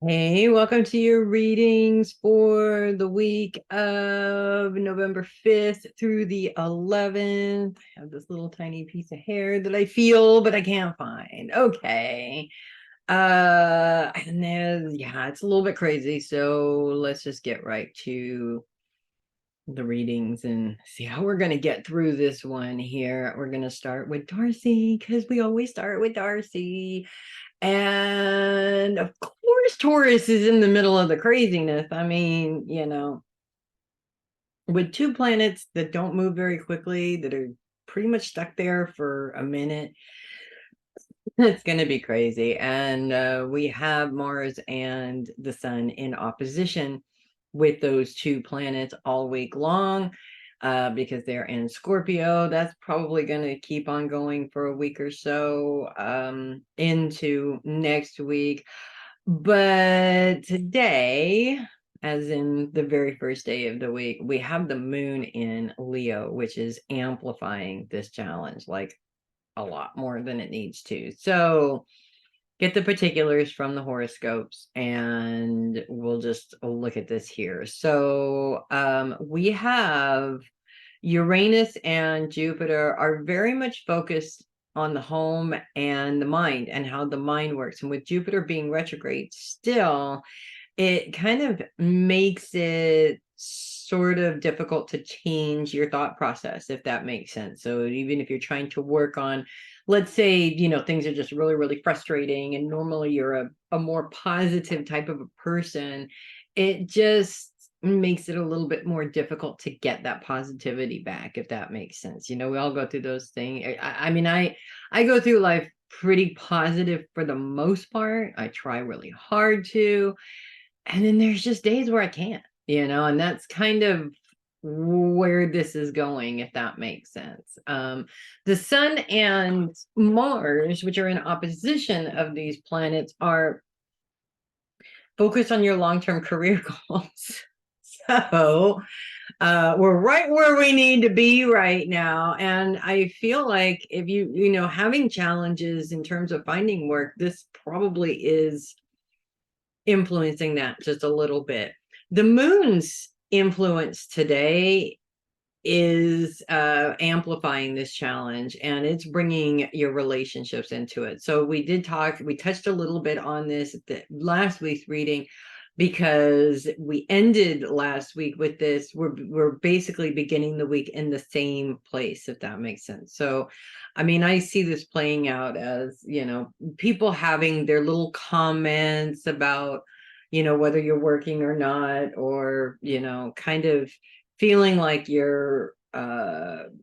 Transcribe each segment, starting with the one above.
Hey, welcome to your readings for the week of November 5th through the 11th. I have this little tiny piece of hair that I feel, but I can't find. Okay. And then, yeah, it's a little bit crazy. So let's just get right to the readings and see how we're going to get through this one here. We're going to start with Darcy because we always start with Darcy. And of course, Taurus is in the middle of the craziness. I mean, with two planets that don't move very quickly, that are pretty much stuck there for a minute, it's going to be crazy. And we have Mars and the Sun in opposition with those two planets all week long because they're in Scorpio. That's probably going to keep on going for a week or so into next week. But today, as in the very first day of the week, we have the moon in Leo, which is amplifying this challenge like a lot more than it needs to. So get the particulars from the horoscopes and we'll just look at this here. So we have Uranus and Jupiter are very much focused on the home and the mind and how the mind works. And with Jupiter being retrograde still, it kind of makes it sort of difficult to change your thought process, if that makes sense. So even if you're trying to work on, let's say, things are just really, really frustrating, and normally you're a more positive type of a person, it just makes it a little bit more difficult to get that positivity back, if that makes sense. We all go through those things. I mean, I go through life pretty positive for the most part. I try really hard to, and then there's just days where I can't, and that's kind of where this is going, if that makes sense. The Sun and Mars, which are in opposition of these planets, are focused on your long-term career goals. So we're right where we need to be right now. And I feel like if having challenges in terms of finding work, this probably is influencing that just a little bit. The moon's influence today is amplifying this challenge, and it's bringing your relationships into it. So we touched a little bit on this at the last week's reading, because we ended last week with this. We're basically beginning the week in the same place, if that makes sense. So I mean, I see this playing out as, people having their little comments about, whether you're working or not, or, kind of feeling like you're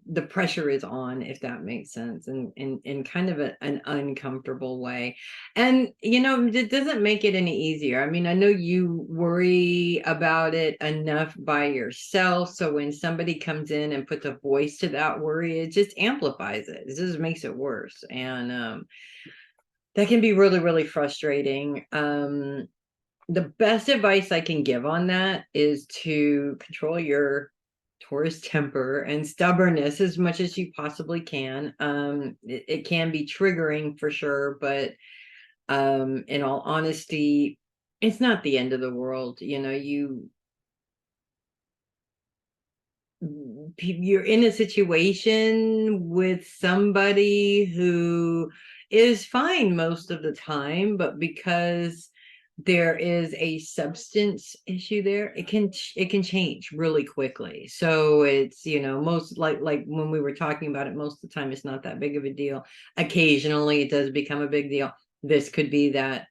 the pressure is on, if that makes sense, and in kind of an uncomfortable way. And it doesn't make it any easier. I mean, I know you worry about it enough by yourself, so when somebody comes in and puts a voice to that worry, it just amplifies it. It just makes it worse. And that can be really, really frustrating. The best advice I can give on that is to control your Taurus temper and stubbornness as much as you possibly can. It can be triggering for sure, but in all honesty, it's not the end of the world. You're in a situation with somebody who is fine most of the time, but because there is a substance issue there, it can change really quickly. So it's, most like when we were talking about it, most of the time it's not that big of a deal. Occasionally it does become a big deal. This could be that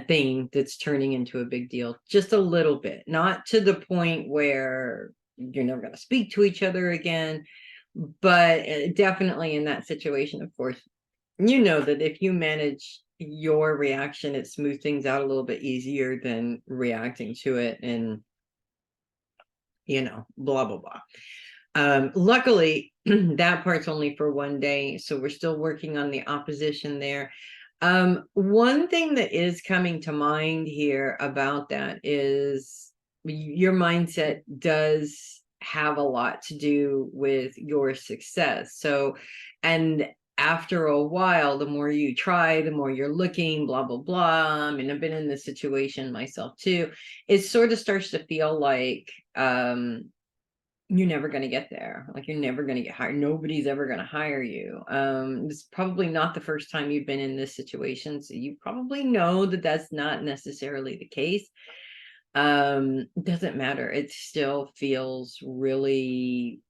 thing that's turning into a big deal, just a little bit, not to the point where you're never going to speak to each other again, but definitely in that situation. Of course, that if you manage your reaction, it smooths things out a little bit easier than reacting to it and blah blah blah. Luckily that part's only for one day, so we're still working on the opposition there. One thing that is coming to mind here about that is your mindset does have a lot to do with your success. So, and after a while, the more you try, the more you're looking, blah, blah, blah. I mean, I've been in this situation myself too. It sort of starts to feel like you're never going to get there. Like you're never going to get hired. Nobody's ever going to hire you. It's probably not the first time you've been in this situation. So you probably know that that's not necessarily the case. Doesn't matter. It still feels really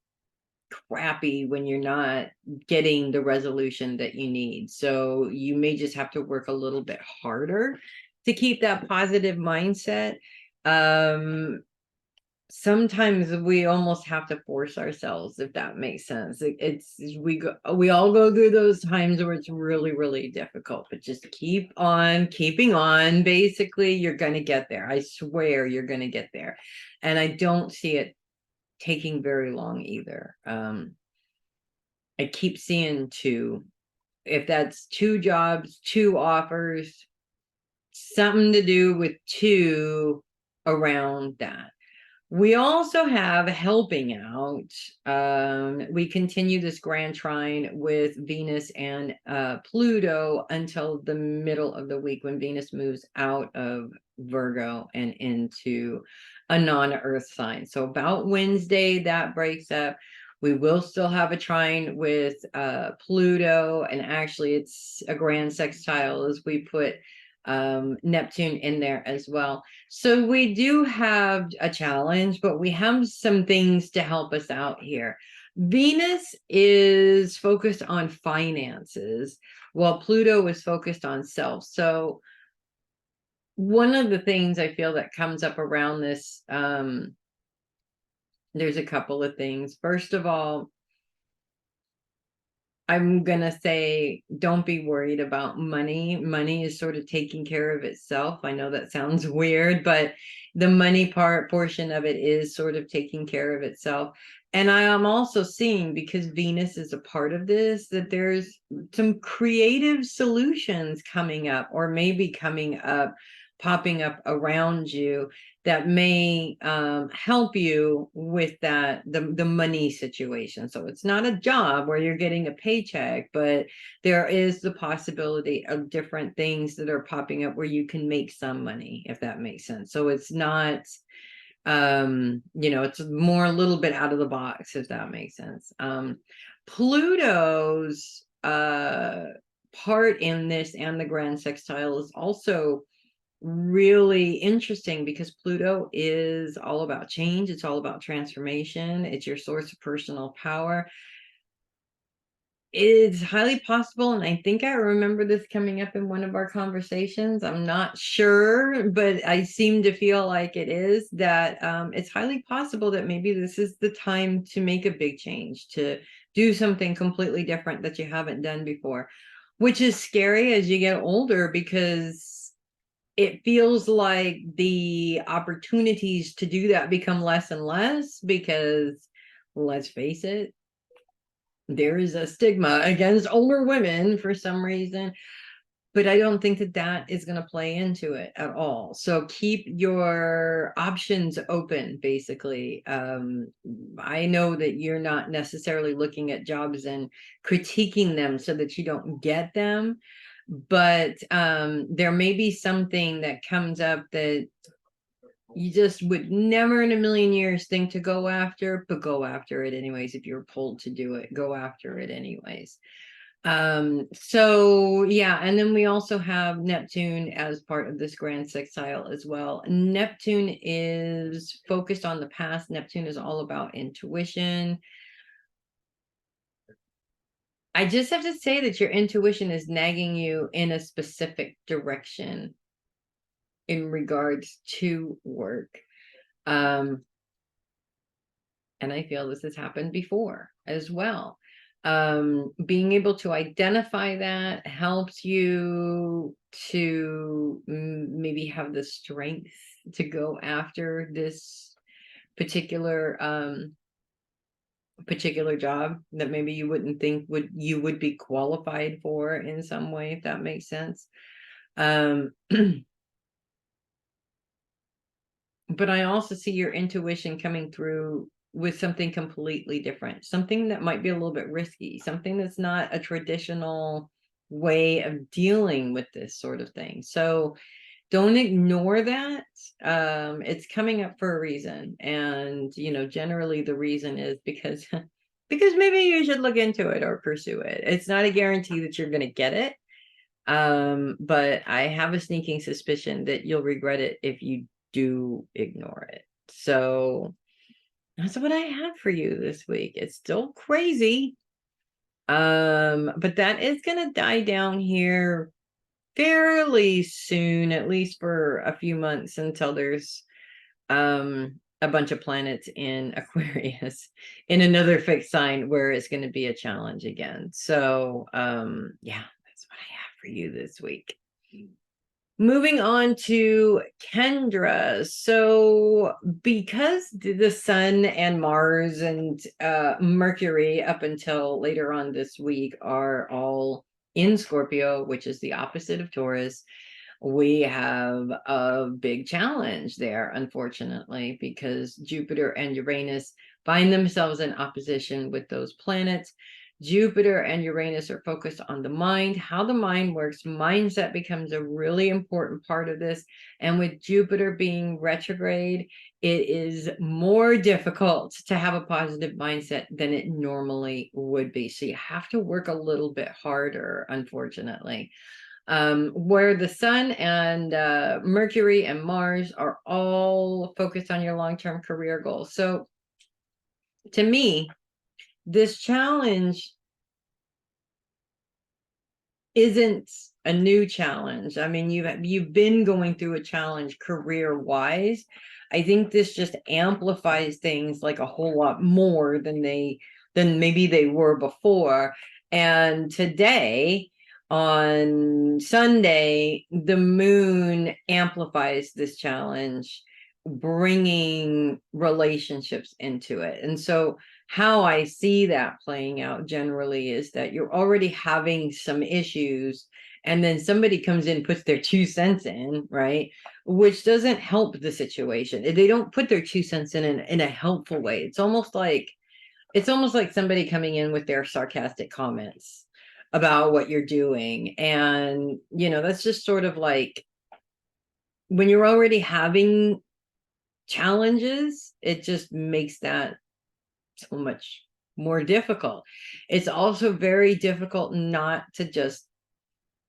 crappy when you're not getting the resolution that you need. So you may just have to work a little bit harder to keep that positive mindset. Sometimes we almost have to force ourselves, if that makes sense. We all go through those times where it's really, really difficult, but just keep on keeping on. Basically, you're going to get there. I swear you're going to get there. And I don't see it taking very long either. I keep seeing two. If that's 2 jobs, 2 offers, something to do with 2 around that. We also have helping out. We continue this grand trine with Venus and Pluto until the middle of the week when Venus moves out of Virgo and into a non-Earth sign. So about Wednesday, that breaks up. We will still have a trine with Pluto, and actually it's a grand sextile as we put Neptune in there as well. So we do have a challenge, but we have some things to help us out here. Venus is focused on finances, while Pluto is focused on self. So one of the things I feel that comes up around this, there's a couple of things. First of all, I'm going to say, don't be worried about money. Money is sort of taking care of itself. I know that sounds weird, but the money portion of it is sort of taking care of itself. And I am also seeing, because Venus is a part of this, that there's some creative solutions coming up, or maybe coming up, popping up around you, that may help you with that, the money situation. So it's not a job where you're getting a paycheck, but there is the possibility of different things that are popping up where you can make some money, if that makes sense. So it's not, it's more a little bit out of the box, if that makes sense. Pluto's part in this and the grand sextile is also really interesting, because Pluto is all about change. It's all about transformation. It's your source of personal power. It's highly possible, and I think I remember this coming up in one of our conversations. I'm not sure, but I seem to feel like it is, that it's highly possible that maybe this is the time to make a big change, to do something completely different that you haven't done before, which is scary as you get older, because it feels like the opportunities to do that become less and less, because let's face it, there is a stigma against older women for some reason. But I don't think that that is going to play into it at all. So keep your options open, basically. I know that you're not necessarily looking at jobs and critiquing them so that you don't get them, but there may be something that comes up that you just would never in a million years think to go after, but go after it anyways. If you're pulled to do it, go after it anyways. So yeah, and then we also have Neptune as part of this grand sextile as well. Neptune is focused on the past. Neptune is all about intuition. I just have to say that your intuition is nagging you in a specific direction in regards to work. And I feel this has happened before as well. Being able to identify that helps you to maybe have the strength to go after this particular job that maybe you wouldn't think you would be qualified for in some way, if that makes sense. But I also see your intuition coming through with something completely different, something that might be a little bit risky, something that's not a traditional way of dealing with this sort of thing. So don't ignore that. It's coming up for a reason. And, generally the reason is because because maybe you should look into it or pursue it. It's not a guarantee that you're going to get it. But I have a sneaking suspicion that you'll regret it if you do ignore it. So that's what I have for you this week. It's still crazy. But that is going to die down here fairly soon, at least for a few months, until there's a bunch of planets in Aquarius in another fixed sign where it's going to be a challenge again. So yeah, that's what I have for you this week. Moving on to Kendra. So because the Sun and Mars and Mercury up until later on this week are all in Scorpio, which is the opposite of Taurus, we have a big challenge there, unfortunately, because Jupiter and Uranus find themselves in opposition with those planets. Jupiter and Uranus are focused on the mind, how the mind works. Mindset becomes a really important part of this. And with Jupiter being retrograde, it is more difficult to have a positive mindset than it normally would be. So you have to work a little bit harder, unfortunately. Where the Sun and Mercury and Mars are all focused on your long-term career goals. So to me, this challenge isn't a new challenge. I mean, you've been going through a challenge career-wise. I think this just amplifies things like a whole lot more than maybe they were before. And today, on Sunday, the moon amplifies this challenge, bringing relationships into it. And so how I see that playing out generally is that you're already having some issues, and then somebody comes in, puts their 2 cents in, right? Which doesn't help the situation. They don't put their 2 cents in a helpful way. It's almost like somebody coming in with their sarcastic comments about what you're doing. And, that's just sort of like when you're already having challenges, it just makes that so much more difficult. It's also very difficult not to just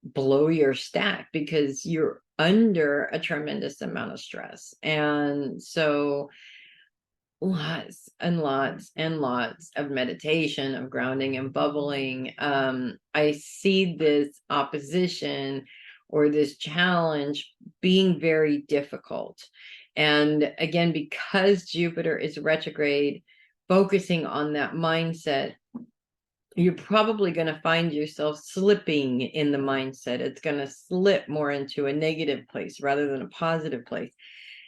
blow your stack because you're under a tremendous amount of stress. And so lots and lots and lots of meditation, of grounding and bubbling. I see this opposition or this challenge being very difficult. And again, because Jupiter is retrograde, focusing on that mindset, you're probably going to find yourself slipping in the mindset. It's going to slip more into a negative place rather than a positive place.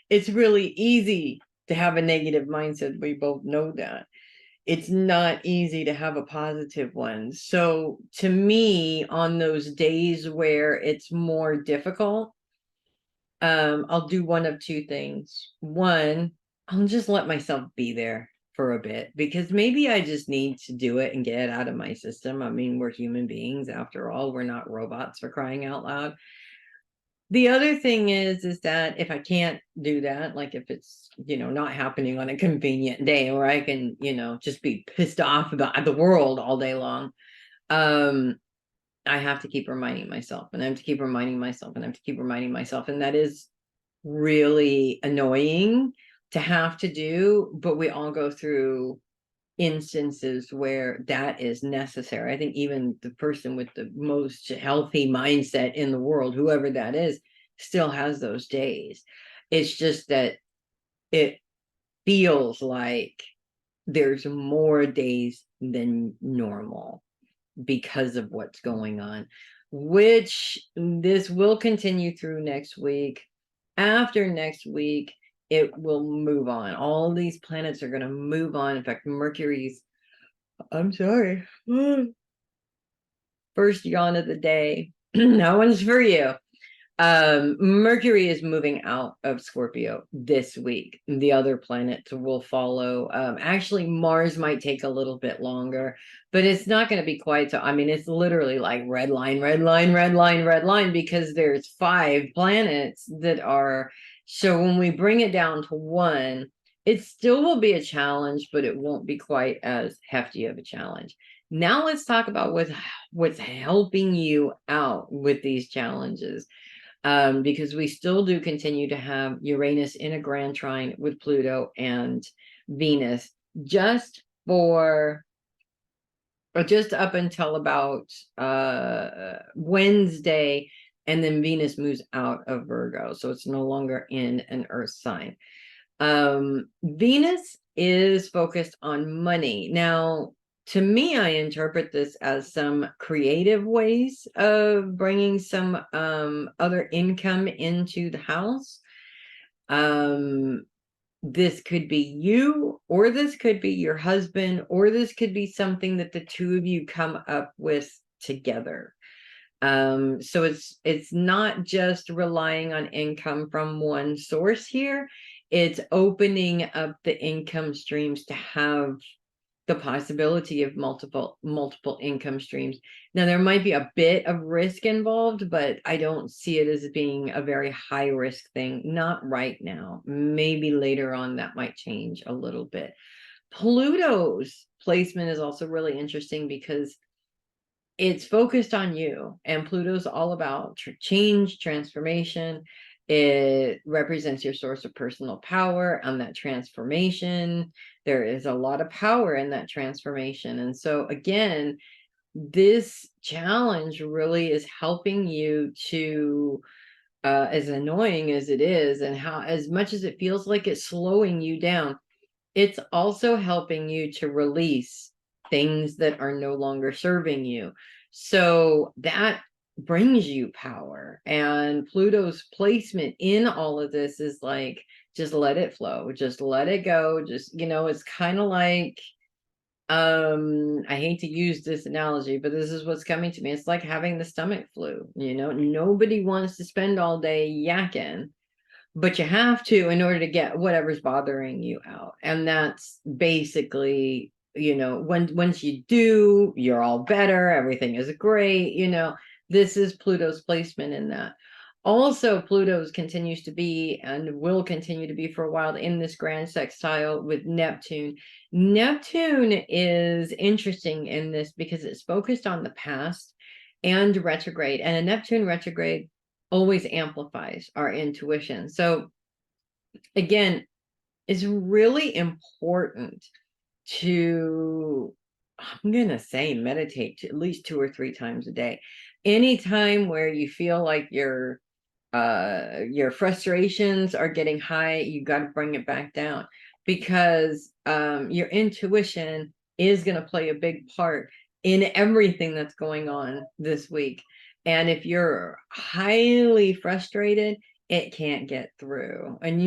It's really easy to have a negative mindset. We both know that. It's not easy to have a positive one. So to me, on those days where it's more difficult, I'll do one of two things. One, I'll just let myself be there for a bit, because maybe I just need to do it and get it out of my system. I mean, we're human beings after all. We're not robots, for crying out loud. The other thing is that if I can't do that, like if it's, not happening on a convenient day where I can, just be pissed off about the world all day long, I have to keep reminding myself, and I have to keep reminding myself, and I have to keep reminding myself. And that is really annoying to have to do, but we all go through instances where that is necessary. I think even the person with the most healthy mindset in the world, whoever that is, still has those days. It's just that it feels like there's more days than normal because of what's going on, which this will continue through next week. After next week, it will move on. All these planets are going to move on. In fact, Mercury's, I'm sorry, first yawn of the day. That one's for you. Mercury is moving out of Scorpio this week. The other planets will follow. Actually, Mars might take a little bit longer, but it's not going to be quite so. I mean, it's literally like red line, red line, red line, red line, because there's 5 planets that are. So when we bring it down to 1, it still will be a challenge, but it won't be quite as hefty of a challenge. Now let's talk about what's helping you out with these challenges. Because we still do continue to have Uranus in a grand trine with Pluto and Venus just just up until about Wednesday, and then Venus moves out of Virgo, so it's no longer in an earth sign. Venus is focused on money. Now, to me, I interpret this as some creative ways of bringing some other income into the house. This could be you, or this could be your husband, or this could be something that the two of you come up with together. So it's not just relying on income from one source here. It's opening up the income streams to have the possibility of multiple income streams. Now, there might be a bit of risk involved, but I don't see it as being a very high risk thing. Not right now. Maybe later on that might change a little bit. Pluto's placement is also really interesting because it's focused on you, and Pluto's all about change, transformation. It represents your source of personal power on that transformation. There is a lot of power in that transformation. And so again, this challenge really is helping you to, as annoying as it is, and how as much as it feels like it's slowing you down, it's also helping you to release things that are no longer serving you. So that brings you power. And Pluto's placement in all of this is like, just let it flow, just let it go. Just, it's kind of like, I hate to use this analogy, but this is what's coming to me. It's like having the stomach flu. Nobody wants to spend all day yakking, but you have to in order to get whatever's bothering you out. And that's basically, once you do, you're all better, everything is great. This is Pluto's placement in that. Also, Pluto's continues to be and will continue to be for a while in this grand sextile with Neptune. Neptune is interesting in this because it's focused on the past and retrograde, and a Neptune retrograde always amplifies our intuition. So again, it's really important to, I'm going to say, meditate at least 2 or 3 times a day. Anytime where you feel like your frustrations are getting high, you got to bring it back down, because your intuition is going to play a big part in everything that's going on this week. And if you're highly frustrated, it can't get through, and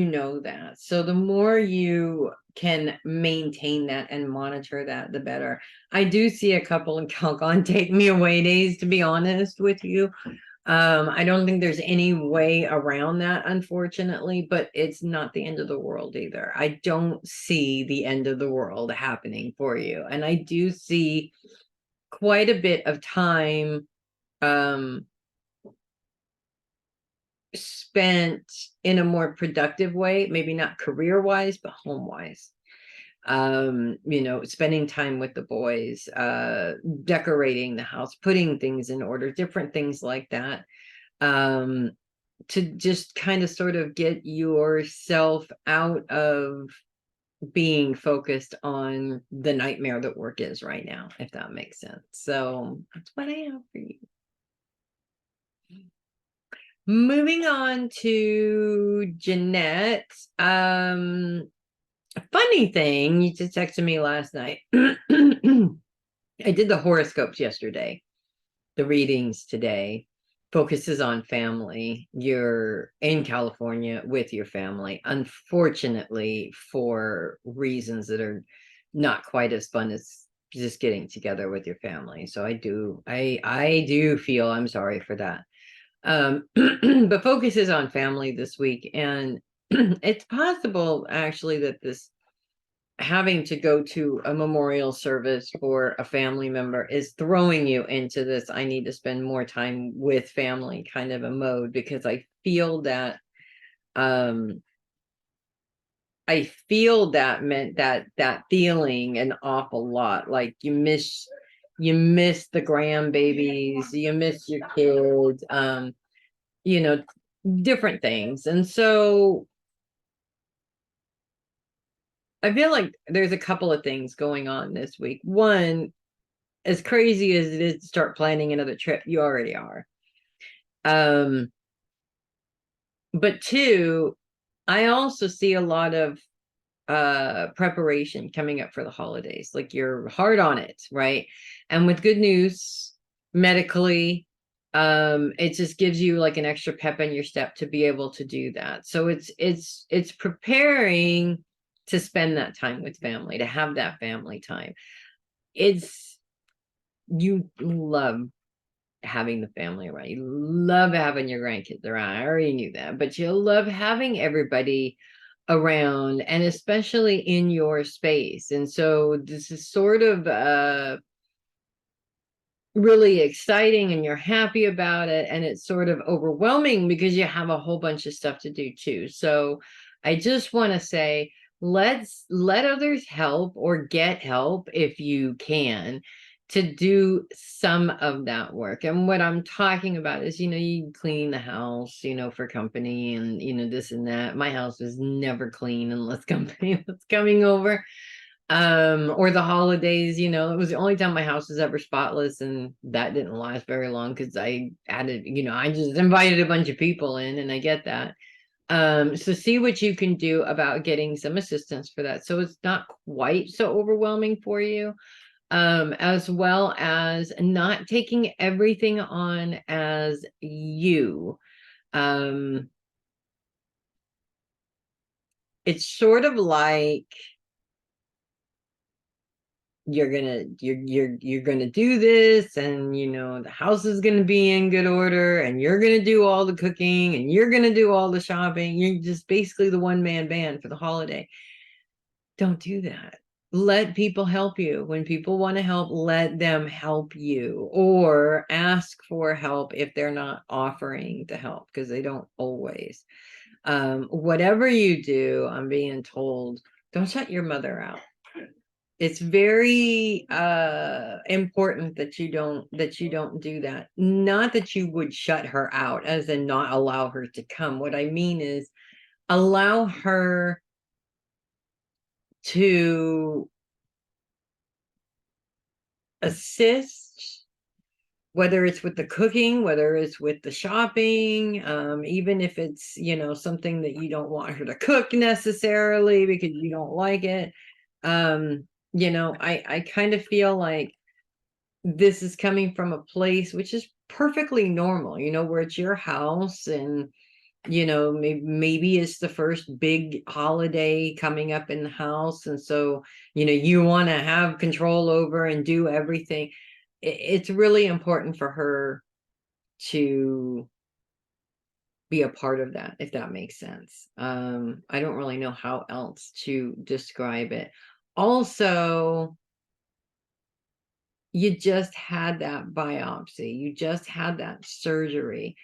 that. So the more you can maintain that and monitor that, the better. I do see a couple of Calgon take me away days, to be honest with you. I don't think there's any way around that, unfortunately, but it's not the end of the world either. I don't see the end of the world happening for you. And I do see quite a bit of time spent in a more productive way, maybe not career-wise, but home-wise. Spending time with the boys, decorating the house, putting things in order, different things like that, to just kind of sort of get yourself out of being focused on the nightmare that work is right now, if that makes sense. So that's what I have for you. Moving on to Jeannette. Funny thing, you just texted me last night. I did the horoscopes yesterday. The readings today focuses on family. You're in California with your family, unfortunately, for reasons that are not quite as fun as just getting together with your family. So I do feel, I'm sorry for that. But focus is on family this week. And it's possible actually that this having to go to a memorial service for a family member is throwing you into this I need to spend more time with family kind of a mode, because I feel that meant that feeling an awful lot. Like you miss the grandbabies, you miss your kids, you know, different things. And so I feel like there's a couple of things going on this week. One, as crazy as it is to start planning another trip, you already are. But two, I also see a lot of preparation coming up for the holidays. Like you're hard on it, right? And with good news medically, it just gives you like an extra pep in your step to be able to do that. So it's preparing to spend that time with family, to have that family time. It's You love having the family around. You love having your grandkids around. I already knew that, but you love having everybody around, and especially in your space. And so this is sort of really exciting, and you're happy about it, and it's sort of overwhelming because you have a whole bunch of stuff to do too. So I just want to say, let others help or get help if you can, to do some of that work. And what I'm talking about is, you clean the house, for company, and this and that. My house is never clean unless company was coming over, or the holidays. It was the only time my house was ever spotless, and that didn't last very long because I added, I just invited a bunch of people in, and I get that. So see what you can do about getting some assistance for that, so it's not quite so overwhelming for you, as well as not taking everything on as you. It's sort of like you're gonna do this, and the house is gonna be in good order, and you're gonna do all the cooking, and you're gonna do all the shopping. You're just basically the one-man band for the holiday. Don't do that. Let people help you. When people want to help, let them help you, or ask for help if they're not offering to help, because they don't always. Whatever you do, I'm being told, don't shut your mother out. It's very important that you don't do that. Not that you would shut her out, as in not allow her to come. What I mean is, allow her to assist, whether it's with the cooking, whether it's with the shopping, even if it's something that you don't want her to cook necessarily because you don't like it. I kind of feel like this is coming from a place which is perfectly normal, where it's your house, and maybe it's the first big holiday coming up in the house, and so you want to have control over and do everything. It's really important for her to be a part of that, if that makes sense. I don't really know how else to describe it. Also, you just had that biopsy, you just had that surgery.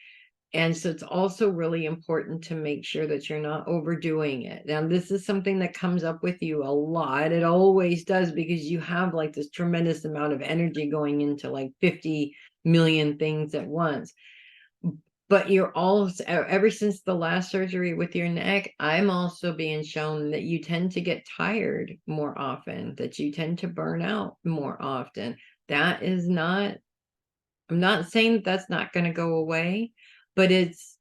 And so it's also really important to make sure that you're not overdoing it. Now, this is something that comes up with you a lot. It always does, because you have like this tremendous amount of energy going into like 50 million things at once. But you're also, ever since the last surgery with your neck, I'm also being shown that you tend to get tired more often, that you tend to burn out more often. That is not, I'm not saying that that's not going to go away, but it's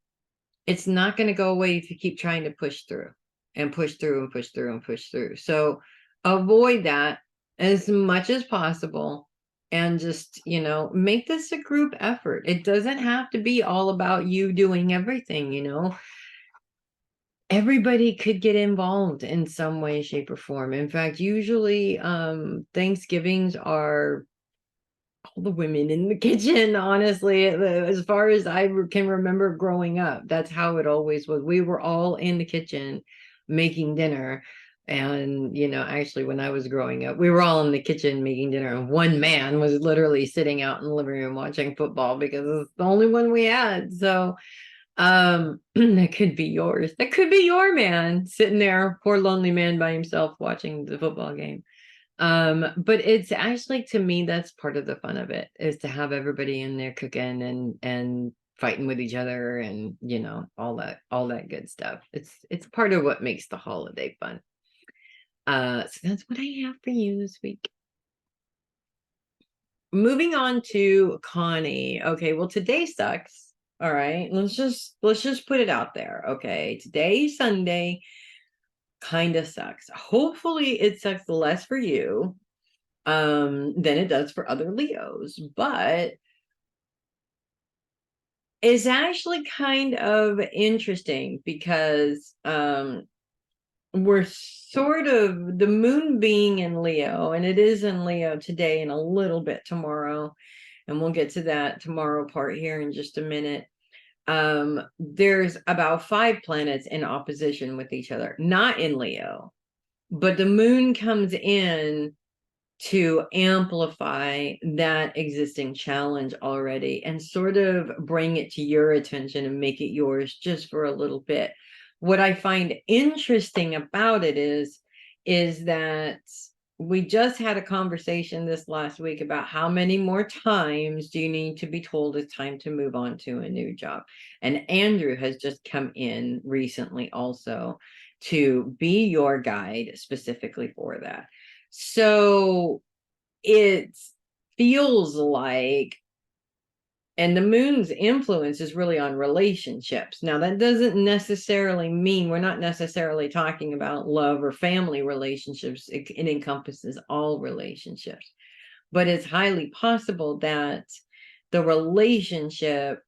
not going to go away if you keep trying to push through and push through and push through and push through. So avoid that as much as possible, and just, make this a group effort. It doesn't have to be all about you doing everything. Everybody could get involved in some way, shape, or form. In fact, usually Thanksgivings are all the women in the kitchen, honestly, as far as I can remember growing up. That's how it always was. We were all in the kitchen making dinner. And, actually, when I was growing up, we were all in the kitchen making dinner. And one man was literally sitting out in the living room watching football because it's the only one we had. So, that could be yours. That could be your man sitting there, poor lonely man by himself watching the football game. But it's actually, to me, that's part of the fun of it, is to have everybody in there cooking and fighting with each other, and all that good stuff. It's part of what makes the holiday fun. So that's what I have for you this week. Moving on to Connie. Okay, well, today sucks. All right, let's just put it out there. Okay, today, Sunday, kind of sucks. Hopefully it sucks less for you than it does for other Leos, but it's actually kind of interesting because we're sort of, the moon being in Leo, and it is in Leo today and a little bit tomorrow, and we'll get to that tomorrow part here in just a minute. There's about 5 planets in opposition with each other, not in Leo, but the moon comes in to amplify that existing challenge already and sort of bring it to your attention and make it yours just for a little bit. What I find interesting about it is that we just had a conversation this last week about how many more times do you need to be told it's time to move on to a new job. And Andrew has just come in recently also to be your guide specifically for that. So it feels like, and the moon's influence is really on relationships. Now, that doesn't necessarily mean, we're not necessarily talking about love or family relationships. It encompasses all relationships. But it's highly possible that the relationship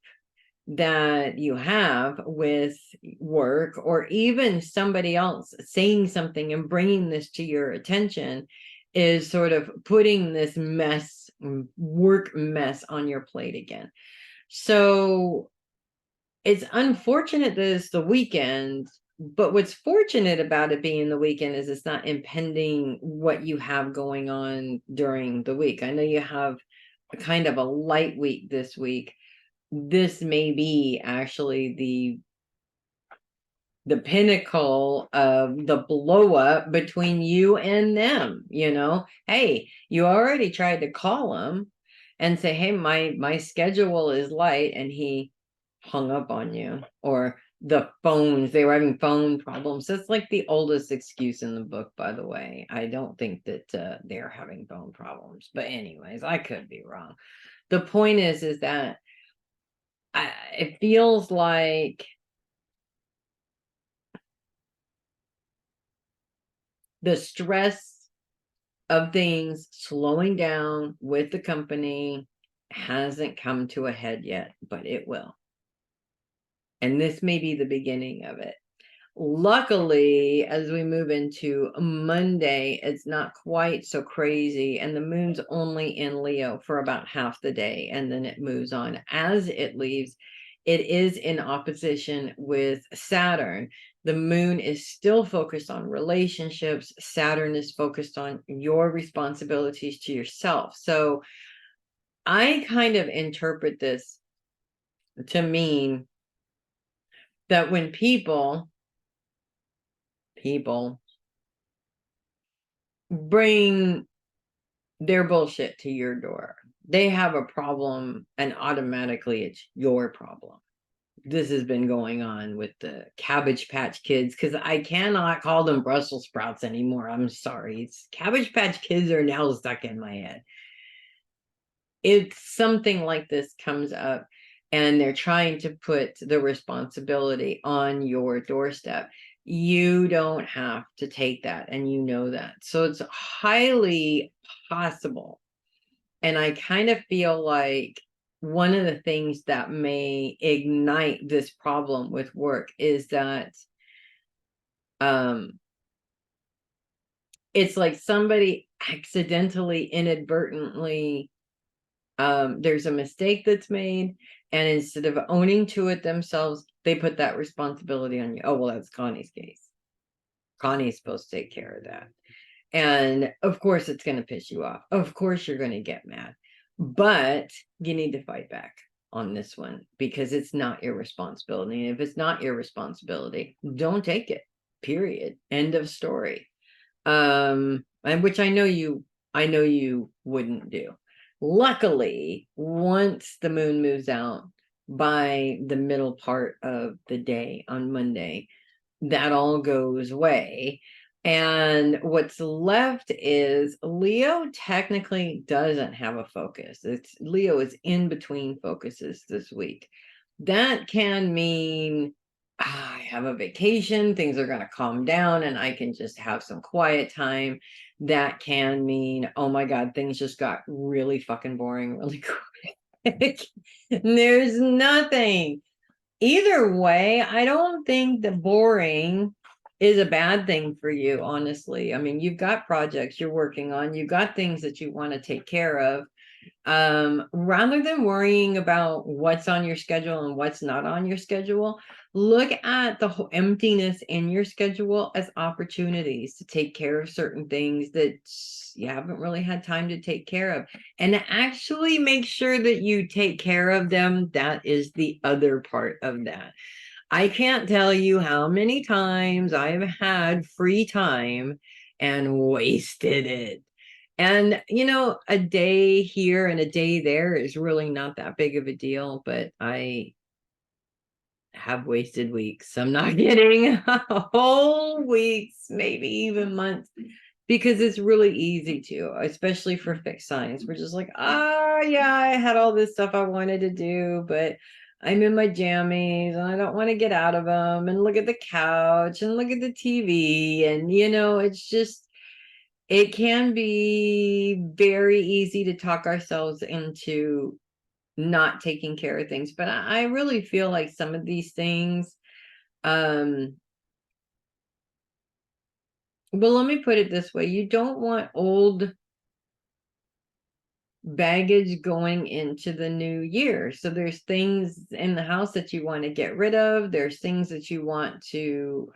that you have with work, or even somebody else saying something and bringing this to your attention, is sort of putting this work mess on your plate again. So it's unfortunate that it's the weekend, but what's fortunate about it being the weekend is it's not impeding what you have going on during the week. I know you have a kind of a light week this week. This may be actually the pinnacle of the blow up between you and them. Hey, you already tried to call him and say, hey, my schedule is light, and he hung up on you. Or the phones, they were having phone problems. That's like the oldest excuse in the book, by the way. I don't think that they're having phone problems, but anyways, I could be wrong. The point is that it feels like the stress of things slowing down with the company hasn't come to a head yet, but it will. And this may be the beginning of it. Luckily, as we move into Monday, it's not quite so crazy, and the moon's only in Leo for about half the day, and then it moves on. As it leaves, it is in opposition with Saturn. The moon is still focused on relationships. Saturn is focused on your responsibilities to yourself. So I kind of interpret this to mean that when people bring their bullshit to your door, they have a problem, and automatically it's your problem. This has been going on with the Cabbage Patch Kids, because I cannot call them Brussels sprouts anymore. I'm sorry. It's Cabbage Patch Kids are now stuck in my head. If something like this comes up and they're trying to put the responsibility on your doorstep, you don't have to take that, and you know that. So it's highly possible. And I kind of feel like one of the things that may ignite this problem with work is that it's like somebody accidentally, inadvertently There's a mistake that's made, and instead of owning to it themselves, they put that responsibility on you. Oh, well, that's Connie's case. Connie's supposed to take care of that. And of course, it's going to piss you off. Of course, you're going to get mad. But you need to fight back on this one because it's not your responsibility. And if it's not your responsibility, don't take it. Period. End of story. And which I know you wouldn't do. Luckily, once the moon moves out by the middle part of the day on Monday, that all goes away. And what's left is Leo technically doesn't have a focus. Leo is in between focuses this week. That can mean I have a vacation, things are going to calm down and I can just have some quiet time. That can mean, oh my God, things just got really fucking boring really quick. There's nothing. Either way, I don't think that boring is a bad thing for you, honestly. I mean, you've got projects you're working on, you've got things that you want to take care of. Rather than worrying about what's on your schedule and what's not on your schedule, look at the whole emptiness in your schedule as opportunities to take care of certain things that you haven't really had time to take care of, and actually make sure that you take care of them. That is the other part of that. I can't tell you how many times I've had free time and wasted it. And, a day here and a day there is really not that big of a deal, but I have wasted weeks. I'm not kidding. Whole weeks, maybe even months, because it's really easy to, especially for fixed signs. We're just like, yeah, I had all this stuff I wanted to do, but I'm in my jammies and I don't want to get out of them and look at the couch and look at the TV. And, it's just, it can be very easy to talk ourselves into not taking care of things. But I really feel like some of these things, well, let me put it this way. You don't want old baggage going into the new year. So there's things in the house that you want to get rid of. There's things that you want to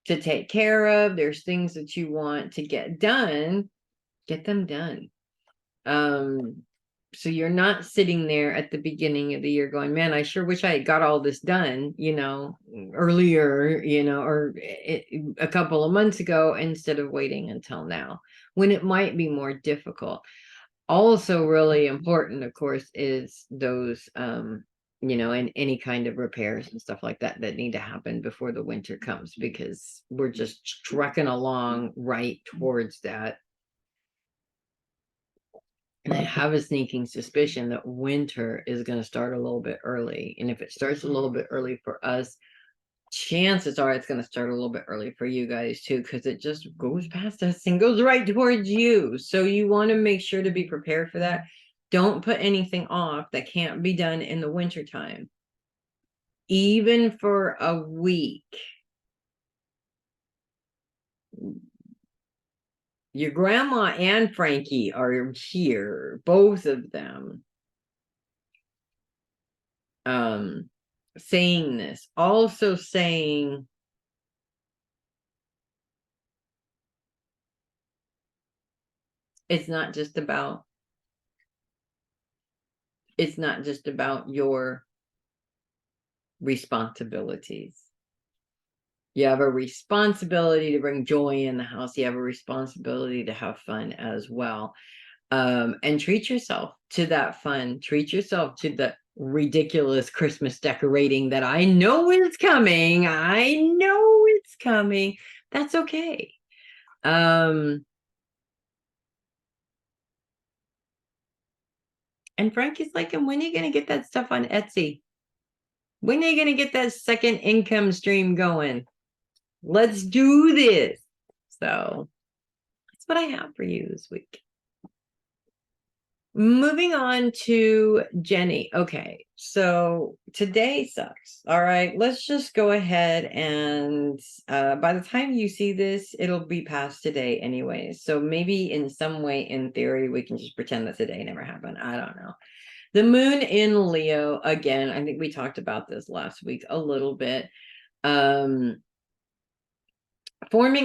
take care of. There's things that you want to get done. Get them done. So you're not sitting there at the beginning of the year going, man, I sure wish I had got all this done, earlier, or a couple of months ago, instead of waiting until now, when it might be more difficult. Also really important, of course, is those, and any kind of repairs and stuff like that need to happen before the winter comes, because we're just trucking along right towards that. And I have a sneaking suspicion that winter is going to start a little bit early. And if it starts a little bit early for us, chances are it's going to start a little bit early for you guys too, because it just goes past us and goes right towards you. So you want to make sure to be prepared for that. Don't put anything off that can't be done in the wintertime, even for a week. Your grandma and Frankie are here, both of them. Saying this, also saying it's not just about your responsibilities. You have a responsibility to bring joy in the house. You have a responsibility to have fun as well. And treat yourself to that fun. Treat yourself to the ridiculous Christmas decorating that I know is coming. That's okay. And Frankie's like, and when are you going to get that stuff on Etsy? When are you going to get that second income stream going? Let's do this. So that's what I have for you this week. Moving on to Jenny. Okay, so today sucks. All right, let's just go ahead and by the time you see this, it'll be past today anyway. So maybe in some way, in theory, we can just pretend that today never happened. I don't know. The moon in Leo, again, I think we talked about this last week a little bit. Forming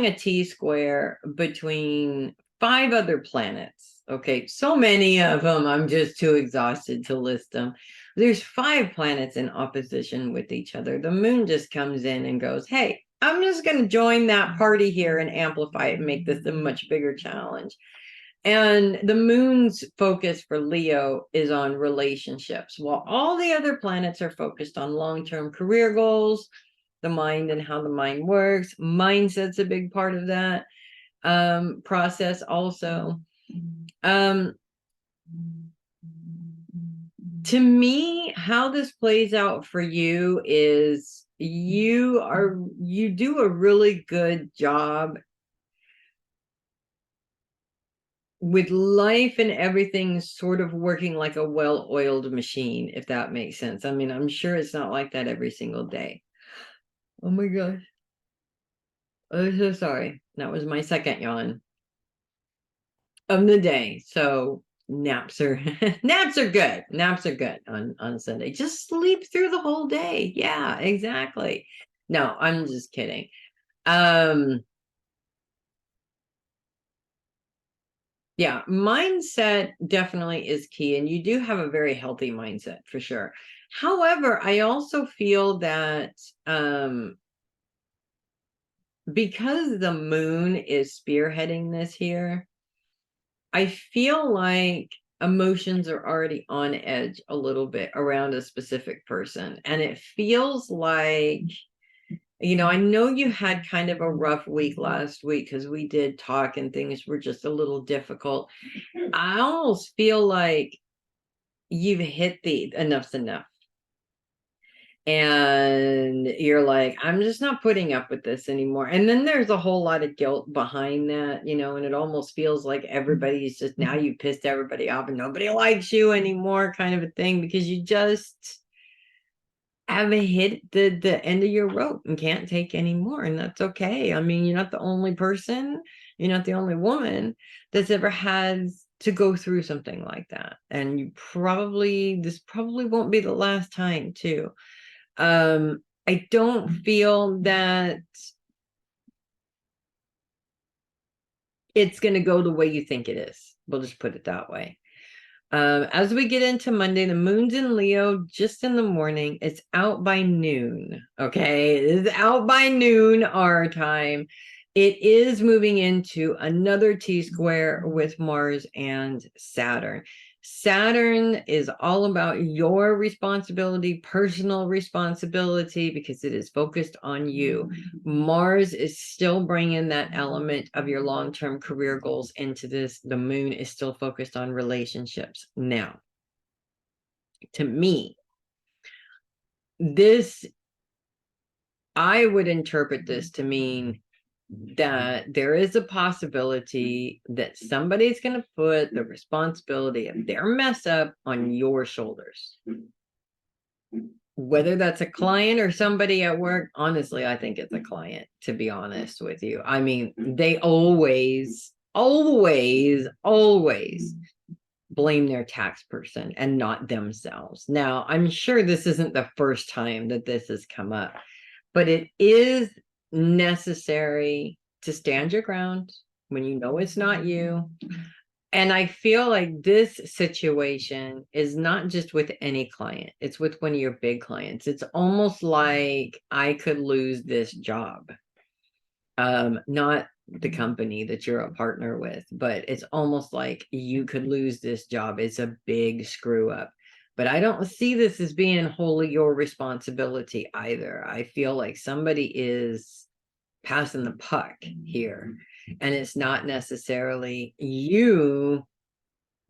a T-square between 5 other planets. Okay, so many of them, I'm just too exhausted to list them. There's 5 planets in opposition with each other. The moon just comes in and goes, hey, I'm just going to join that party here and amplify it and make this a much bigger challenge. And the moon's focus for Leo is on relationships, while all the other planets are focused on long-term career goals, the mind and how the mind works. Mindset's a big part of that process also. To me, how this plays out for you is you do a really good job with life and everything sort of working like a well-oiled machine, if that makes sense. I mean, I'm sure it's not like that every single day. Oh my gosh. I'm so sorry. That was my second yawn of the day. So naps are naps are good. Naps are good on Sunday. Just sleep through the whole day. Yeah, exactly. No, I'm just kidding. Yeah, mindset definitely is key, and you do have a very healthy mindset for sure. However, I also feel that because the moon is spearheading this here, I feel like emotions are already on edge a little bit around a specific person. And it feels like, I know you had kind of a rough week last week because we did talk and things were just a little difficult. I almost feel like you've hit the enough's enough. And you're like, I'm just not putting up with this anymore. And then there's a whole lot of guilt behind that, and it almost feels like everybody's just, now you pissed everybody off and nobody likes you anymore, kind of a thing, because you just haven't hit the end of your rope and can't take anymore. And that's okay. I mean, you're not the only person, you're not the only woman that's ever had to go through something like that. And this probably won't be the last time too. I don't feel that it's going to go the way you think it is. We'll just put it that way. As we get into Monday, the moon's in Leo just in the morning. It's out by noon. Okay. It's out by noon our time. It is moving into another T-square with Mars and Saturn. Saturn is all about your responsibility, personal responsibility, because it is focused on you. Mars is still bringing that element of your long-term career goals into this. The moon is still focused on relationships. Now, to me, I would interpret this to mean that there is a possibility that somebody's going to put the responsibility of their mess up on your shoulders. Whether that's a client or somebody at work, honestly, I think it's a client, to be honest with you. I mean, they always blame their tax person and not themselves. Now, I'm sure this isn't the first time that this has come up, but it is necessary to stand your ground when you know it's not you. And I feel like this situation is not just with any client, it's with one of your big clients. It's almost like I could lose this job. Not the company that you're a partner with, but it's almost like you could lose this job. It's a big screw up. But I don't see this as being wholly your responsibility either. I feel like somebody is passing the puck here, and it's not necessarily you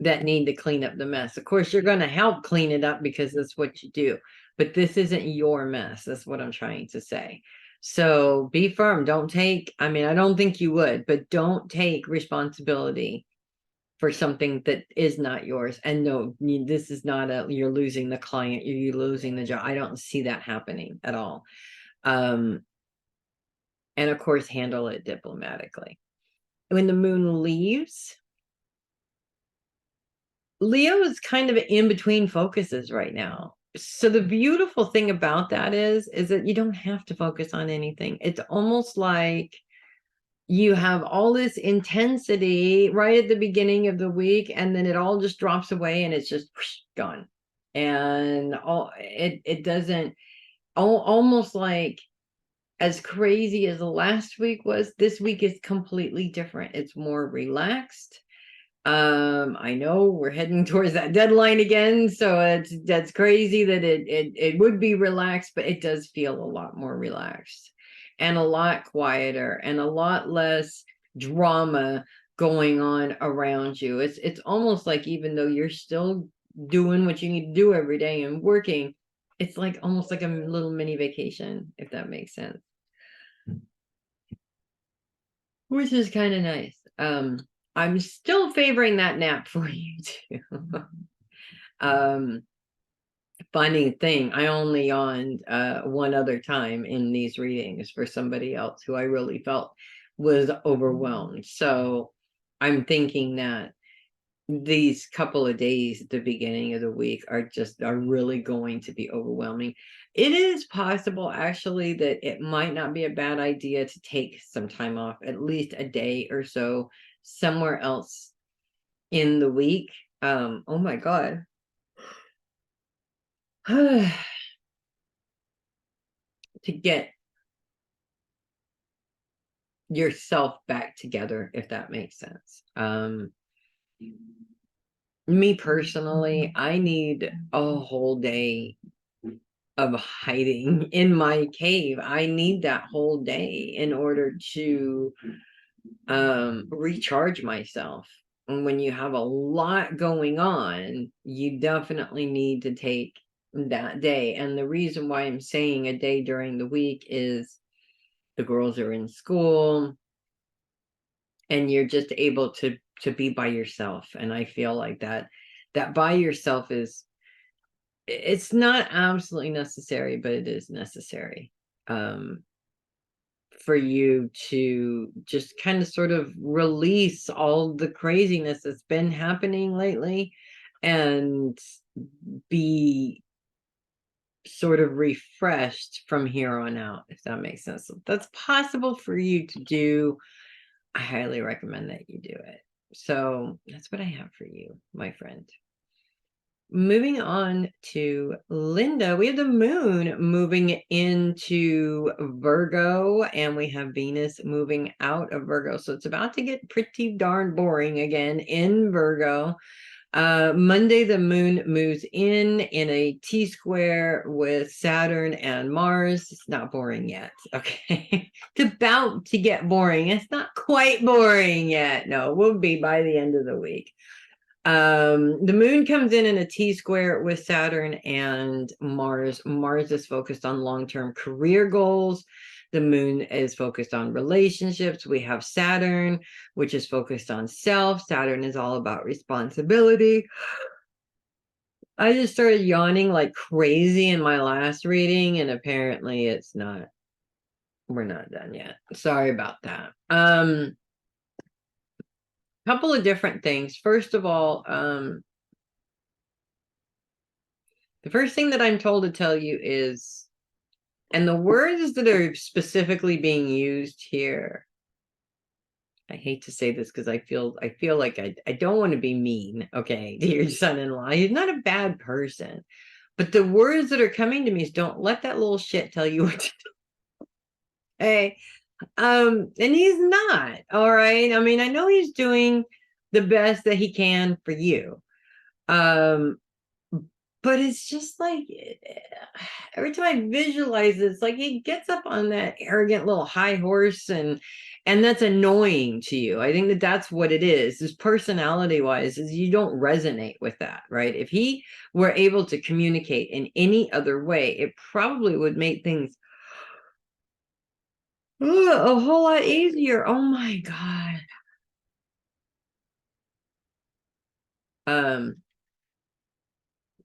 that need to clean up the mess. Of course, you're going to help clean it up because that's what you do, but this isn't your mess. That's what I'm trying to say. So be firm. I don't think you would, but don't take responsibility for something that is not yours. And no, this is not you're losing the client, you're losing the job. I don't see that happening at all. And of course, handle it diplomatically. When the moon leaves, Leo is kind of in between focuses right now. So the beautiful thing about that is that you don't have to focus on anything. It's almost like you have all this intensity right at the beginning of the week, and then it all just drops away and it's just whoosh, gone. And it doesn't, almost like, as crazy as the last week was, this week is completely different. It's more relaxed. I know we're heading towards that deadline again, so that's crazy that it would be relaxed, but it does feel a lot more relaxed and a lot quieter and a lot less drama going on around you. It's almost like, even though you're still doing what you need to do every day and working, it's like almost like a little mini vacation, if that makes sense, which is kind of nice. I'm still favoring that nap for you too. Funny thing, I only yawned one other time in these readings for somebody else who I really felt was overwhelmed. So I'm thinking that these couple of days at the beginning of the week are really going to be overwhelming. It is possible, actually, that it might not be a bad idea to take some time off, at least a day or so, somewhere else in the week. Oh my God. To get yourself back together, if that makes sense. Me personally, I need a whole day of hiding in my cave. I need that whole day in order to recharge myself. And when you have a lot going on, you definitely need to take that day. And the reason why I'm saying a day during the week is the girls are in school and you're just able to be by yourself. And I feel like that by yourself is, it's not absolutely necessary, but it is necessary for you to just kind of sort of release all the craziness that's been happening lately and be sort of refreshed from here on out, if that makes sense. So that's possible for you to do. I highly recommend that you do it. So that's what I have for you, my friend. Moving on to Linda, we have the moon moving into Virgo, and we have Venus moving out of Virgo. So it's about to get pretty darn boring again in Virgo. Monday, the moon moves in a T-square with Saturn and Mars. It's not boring yet, okay? It's about to get boring. It's not quite boring yet. No, it will be by the end of the week. The moon comes in a T-square with Saturn and Mars. Mars is focused on long-term career goals. The moon is focused on relationships. We have Saturn, which is focused on self. Saturn is all about responsibility. I just started yawning like crazy in my last reading, and apparently it's not, we're not done yet. Sorry about that. Couple of different things. First of all, the first thing that I'm told to tell you is, and the words that are specifically being used here, I hate to say this because I feel like I don't want to be mean, okay, to your son-in-law. He's not a bad person. But the words that are coming to me is, don't let that little shit tell you what to do. Hey, and he's not, all right? I mean, I know he's doing the best that he can for you. But it's just like, every time I visualize it, it's like he gets up on that arrogant little high horse, and that's annoying to you. I think that that's what it is. His personality wise is you don't resonate with that, right? If he were able to communicate in any other way, it probably would make things a whole lot easier. Oh my God.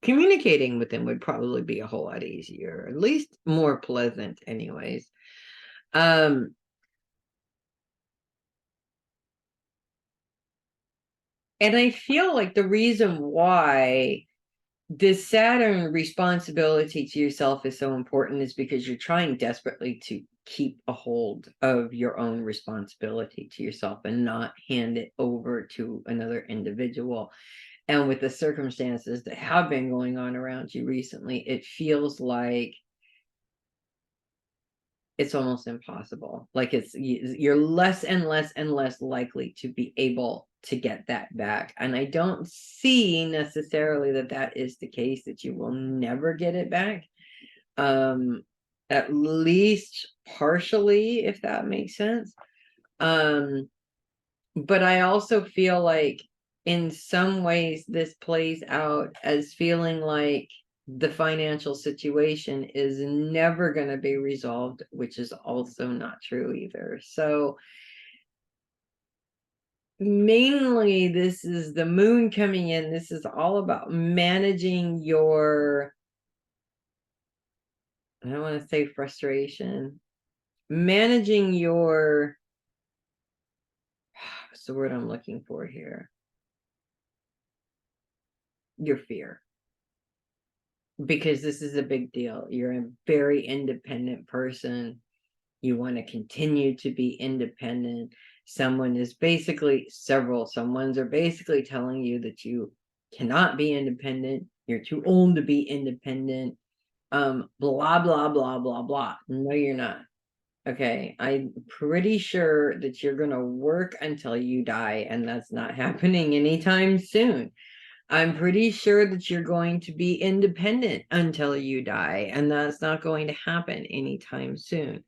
Communicating with them would probably be a whole lot easier, at least more pleasant anyways. And I feel like the reason why this Saturn responsibility to yourself is so important is because you're trying desperately to keep a hold of your own responsibility to yourself and not hand it over to another individual. And with the circumstances that have been going on around you recently, it feels like it's almost impossible. Like you're less and less and less likely to be able to get that back. And I don't see necessarily that that is the case, that you will never get it back. At least partially, if that makes sense. But I also feel like in some ways this plays out as feeling like the financial situation is never going to be resolved, which is also not true either. So mainly this is the moon coming in. This is all about managing your, I don't want to say frustration, managing your, what's the word I'm looking for here? Your fear. Because this is a big deal. You're a very independent person. You want to continue to be independent. Someone's are basically telling you that you cannot be independent. You're too old to be independent. Blah, blah, blah, blah, blah. No, you're not. Okay. I'm pretty sure that you're going to work until you die, and that's not happening anytime soon. I'm pretty sure that you're going to be independent until you die, and that's not going to happen anytime soon.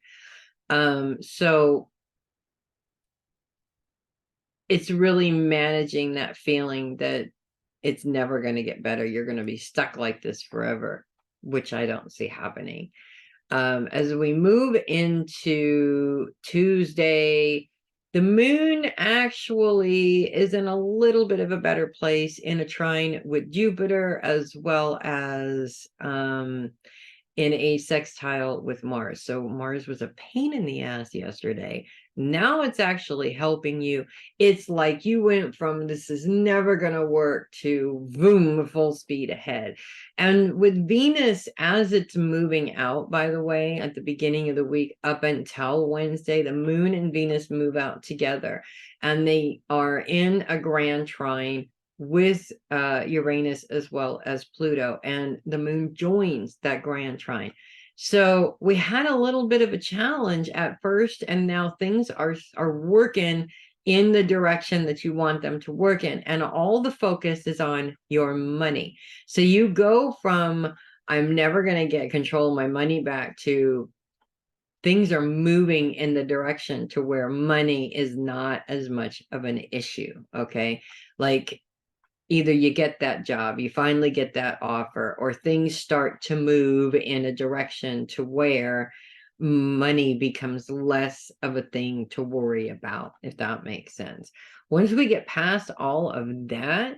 So it's really managing that feeling that it's never going to get better. You're going to be stuck like this forever, which I don't see happening. As we move into Tuesday, the moon actually is in a little bit of a better place in a trine with Jupiter, as well as in a sextile with Mars. So Mars was a pain in the ass yesterday. Now it's actually helping you. It's like you went from this is never going to work to boom, full speed ahead. And with Venus, as it's moving out, by the way, at the beginning of the week up until Wednesday, the moon and Venus move out together, and they are in a grand trine with Uranus as well as Pluto, and the moon joins that grand trine. So we had a little bit of a challenge at first, and now things are working in the direction that you want them to work in, and all the focus is on your money. So you go from I'm never going to get control of my money back to things are moving in the direction to where money is not as much of an issue. Okay, like either you get that job, you finally get that offer, or things start to move in a direction to where money becomes less of a thing to worry about, if that makes sense. Once we get past all of that,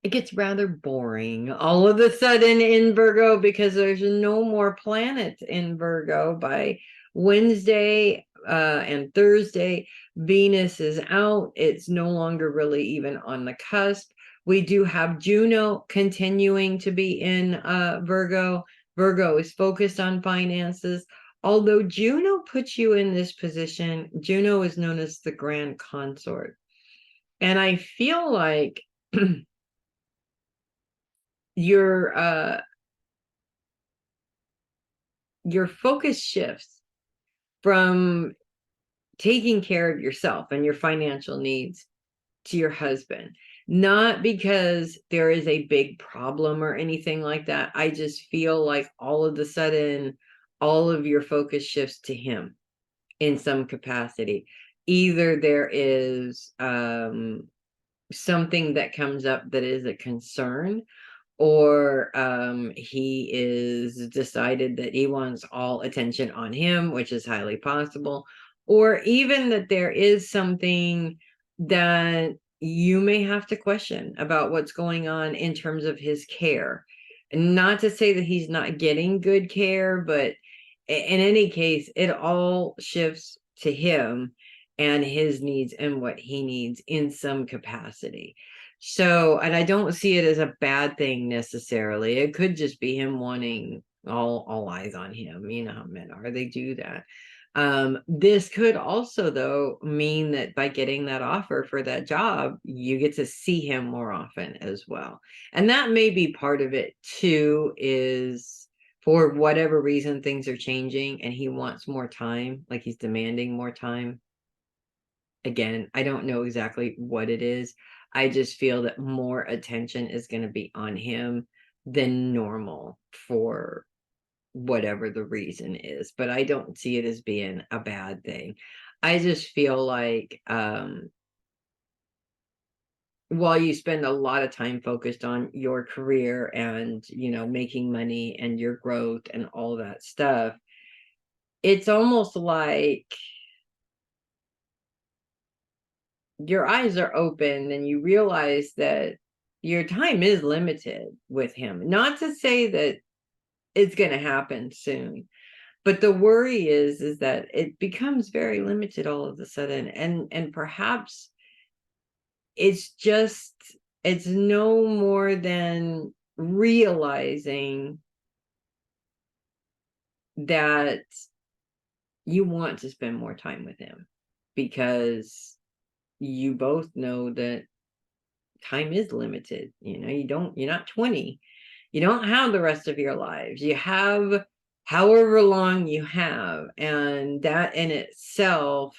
it gets rather boring all of a sudden in Virgo, because there's no more planets in Virgo. By Wednesday and Thursday, Venus is out. It's no longer really even on the cusp. We do have Juno continuing to be in Virgo. Virgo is focused on finances. Although Juno puts you in this position, Juno is known as the Grand Consort. And I feel like your focus shifts from taking care of yourself and your financial needs to your husband, not because there is a big problem or anything like that. I just feel like all of a sudden all of your focus shifts to him in some capacity. Either there is something that comes up that is a concern, or he is decided that he wants all attention on him, which is highly possible, or even that there is something that you may have to question about what's going on in terms of his care. And not to say that he's not getting good care, but in any case, it all shifts to him and his needs and what he needs in some capacity. So, and I don't see it as a bad thing necessarily. It could just be him wanting all eyes on him. You know how men are, they do that. This could also, though, mean that by getting that offer for that job, you get to see him more often as well. And that may be part of it too, is for whatever reason, things are changing and he wants more time, like he's demanding more time. Again, I don't know exactly what it is. I just feel that more attention is going to be on him than normal for whatever the reason is, but I don't see it as being a bad thing. I just feel like while you spend a lot of time focused on your career and, you know, making money and your growth and all that stuff, it's almost like your eyes are open and you realize that your time is limited with him. Not to say that it's going to happen soon, but the worry is that it becomes very limited all of a sudden, and perhaps it's no more than realizing that you want to spend more time with him, because you both know that time is limited. You know, you're not 20, you don't have the rest of your lives, you have however long you have, and that in itself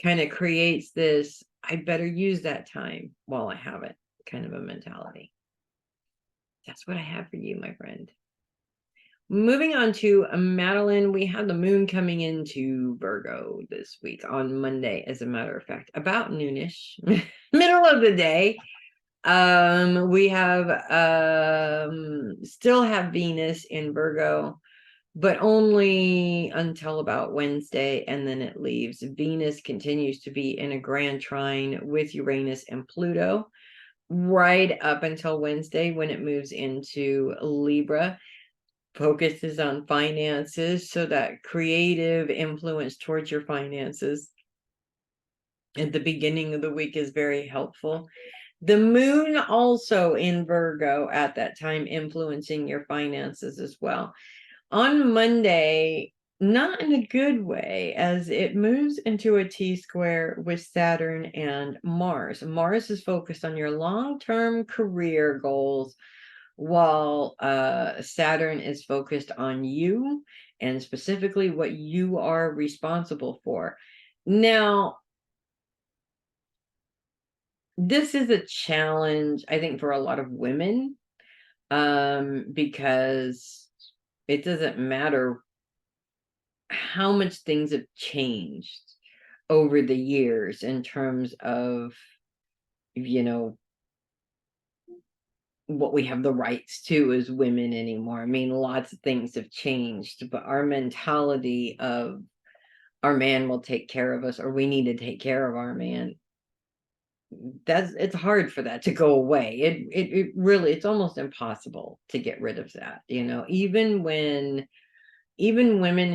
kind of creates this I better use that time while I have it kind of a mentality. That's what I have for you, my friend. Moving on to Matalyn, we had the moon coming into Virgo this week on Monday, as a matter of fact, about noonish, middle of the day. We have still have Venus in Virgo, but only until about Wednesday, and then it leaves. Venus continues to be in a grand trine with Uranus and Pluto right up until Wednesday, when it moves into Libra. Focuses on finances, so that creative influence towards your finances at the beginning of the week is very helpful. The moon also in Virgo at that time, influencing your finances as well. On Monday, not in a good way, as it moves into a T-square with Saturn and Mars. Mars is focused on your long-term career goals, while Saturn is focused on you and specifically what you are responsible for. Now, this is a challenge, I think, for a lot of women, because it doesn't matter how much things have changed over the years in terms of, you know, what we have the rights to as women anymore. I mean, lots of things have changed, but our mentality of our man will take care of us, or we need to take care of our man, it's hard for that to go away. It really, it's almost impossible to get rid of that, you know, even women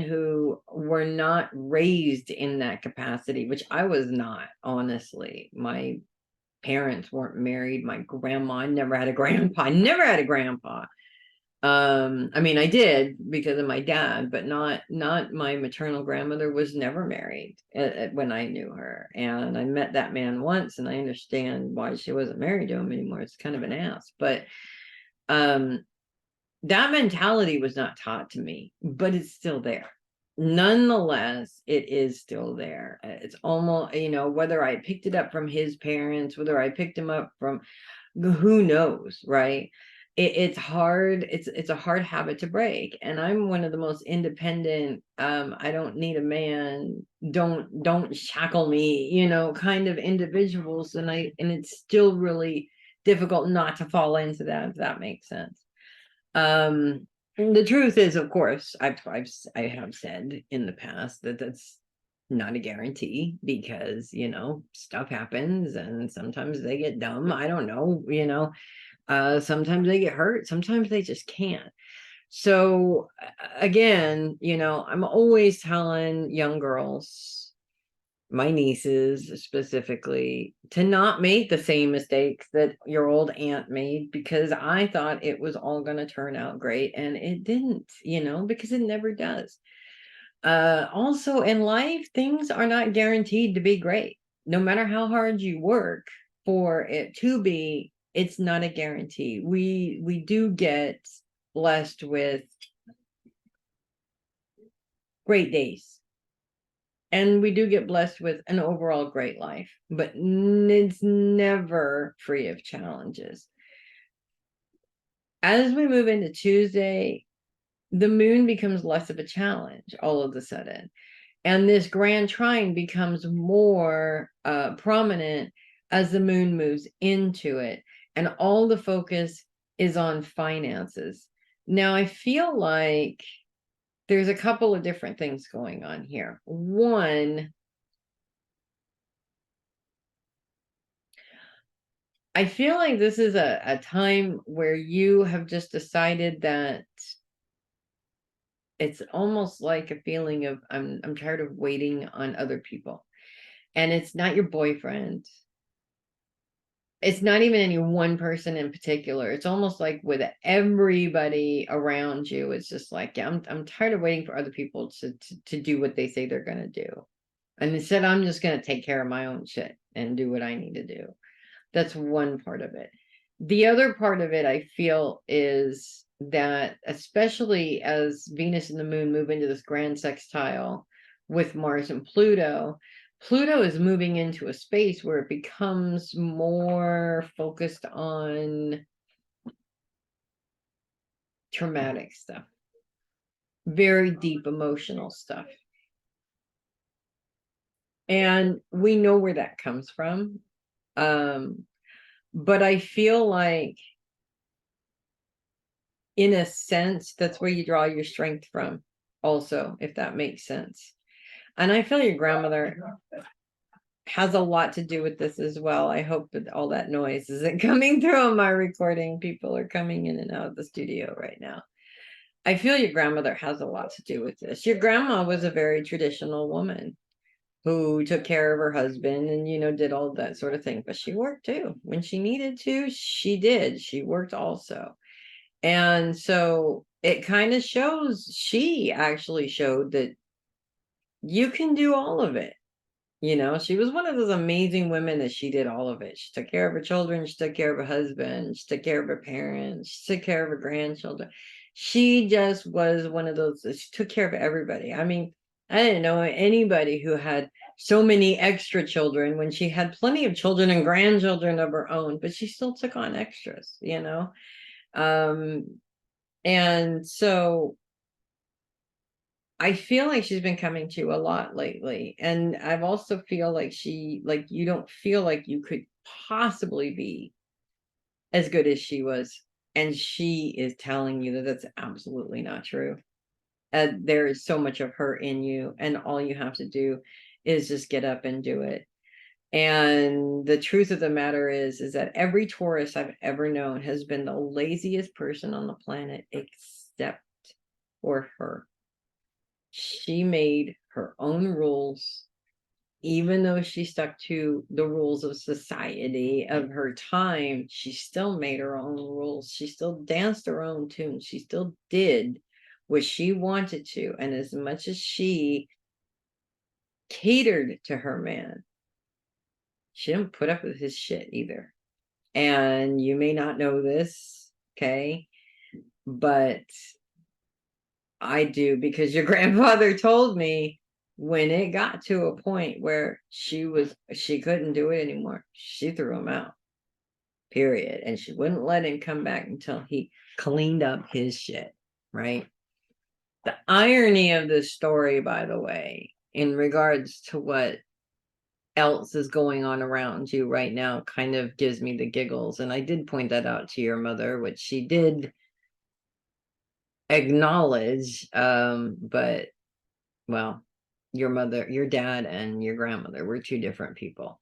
who were not raised in that capacity, which I was not, honestly. My parents weren't married. My grandma never had a grandpa. I never had a grandpa. I mean, I did because of my dad, but not my maternal grandmother was never married when I knew her. And I met that man once, and I understand why she wasn't married to him anymore. It's kind of an ass, but that mentality was not taught to me, but it's still there. Nonetheless, it is still there. It's almost, you know, whether I picked it up from his parents, whether I picked him up from who knows, right? It's hard. It's a hard habit to break. And I'm one of the most independent, I don't need a man, don't shackle me, you know, kind of individuals. And it's still really difficult not to fall into that, if that makes sense. The truth is, of course, I have said in the past that not a guarantee because, stuff happens and sometimes they get dumb. I don't know, sometimes they get hurt, sometimes they just can't. So again, I'm always telling young girls, my nieces specifically, to not make the same mistakes that your old aunt made, because I thought it was all going to turn out great and it didn't, because it never does. Also in life, things are not guaranteed to be great. No matter how hard you work for it to be, it's not a guarantee. We do get blessed with great days. And we do get blessed with an overall great life, but it's never free of challenges. As we move into Tuesday, the moon becomes less of a challenge all of a sudden. And this grand trine becomes more prominent as the moon moves into it. And all the focus is on finances. Now, I feel like there's a couple of different things going on here. One, I feel like this is a time where you have just decided that it's almost like a feeling of I'm tired of waiting on other people. And it's not your boyfriend. It's not even any one person in particular. It's almost like with everybody around you, it's just like, yeah, I'm tired of waiting for other people to do what they say they're gonna do. And instead, I'm just gonna take care of my own shit and do what I need to do. That's one part of it. The other part of it, I feel, is that especially as Venus and the moon move into this grand sextile with Mars and Pluto, Pluto is moving into a space where it becomes more focused on traumatic stuff, very deep emotional stuff. And we know where that comes from. But I feel like, in a sense, that's where you draw your strength from also, if that makes sense. And I feel your grandmother has a lot to do with this as well. I hope that all that noise isn't coming through on my recording. People are coming in and out of the studio right now. I feel your grandmother has a lot to do with this. Your grandma was a very traditional woman who took care of her husband and, did all that sort of thing. But she worked too. When she needed to, she did. She worked also. And so it kind of shows, she actually showed that you can do all of it. She was one of those amazing women that she did all of it. She took care of her children. She took care of her husband. She took care of her parents. She took care of her grandchildren. She just was one of those, she took care of everybody. I mean, I didn't know anybody who had so many extra children when she had plenty of children and grandchildren of her own, but she still took on extras, and so I feel like she's been coming to you a lot lately. And I've also feel like you don't feel like you could possibly be as good as she was. And she is telling you that that's absolutely not true. There is so much of her in you, and all you have to do is just get up and do it. And the truth of the matter is that every Taurus I've ever known has been the laziest person on the planet except for her. She made her own rules, even though she stuck to the rules of society of her time. She still made her own rules. She still danced her own tune. She still did what she wanted to. And as much as she catered to her man, she didn't put up with his shit either. And you may not know this, okay? But I do, because your grandfather told me when it got to a point where she couldn't do it anymore, she threw him out, period. And she wouldn't let him come back until he cleaned up his shit, right? The irony of this story, by the way, in regards to what else is going on around you right now, kind of gives me the giggles. And I did point that out to your mother, which she did acknowledge, but well, your mother, your dad, and your grandmother were two different people.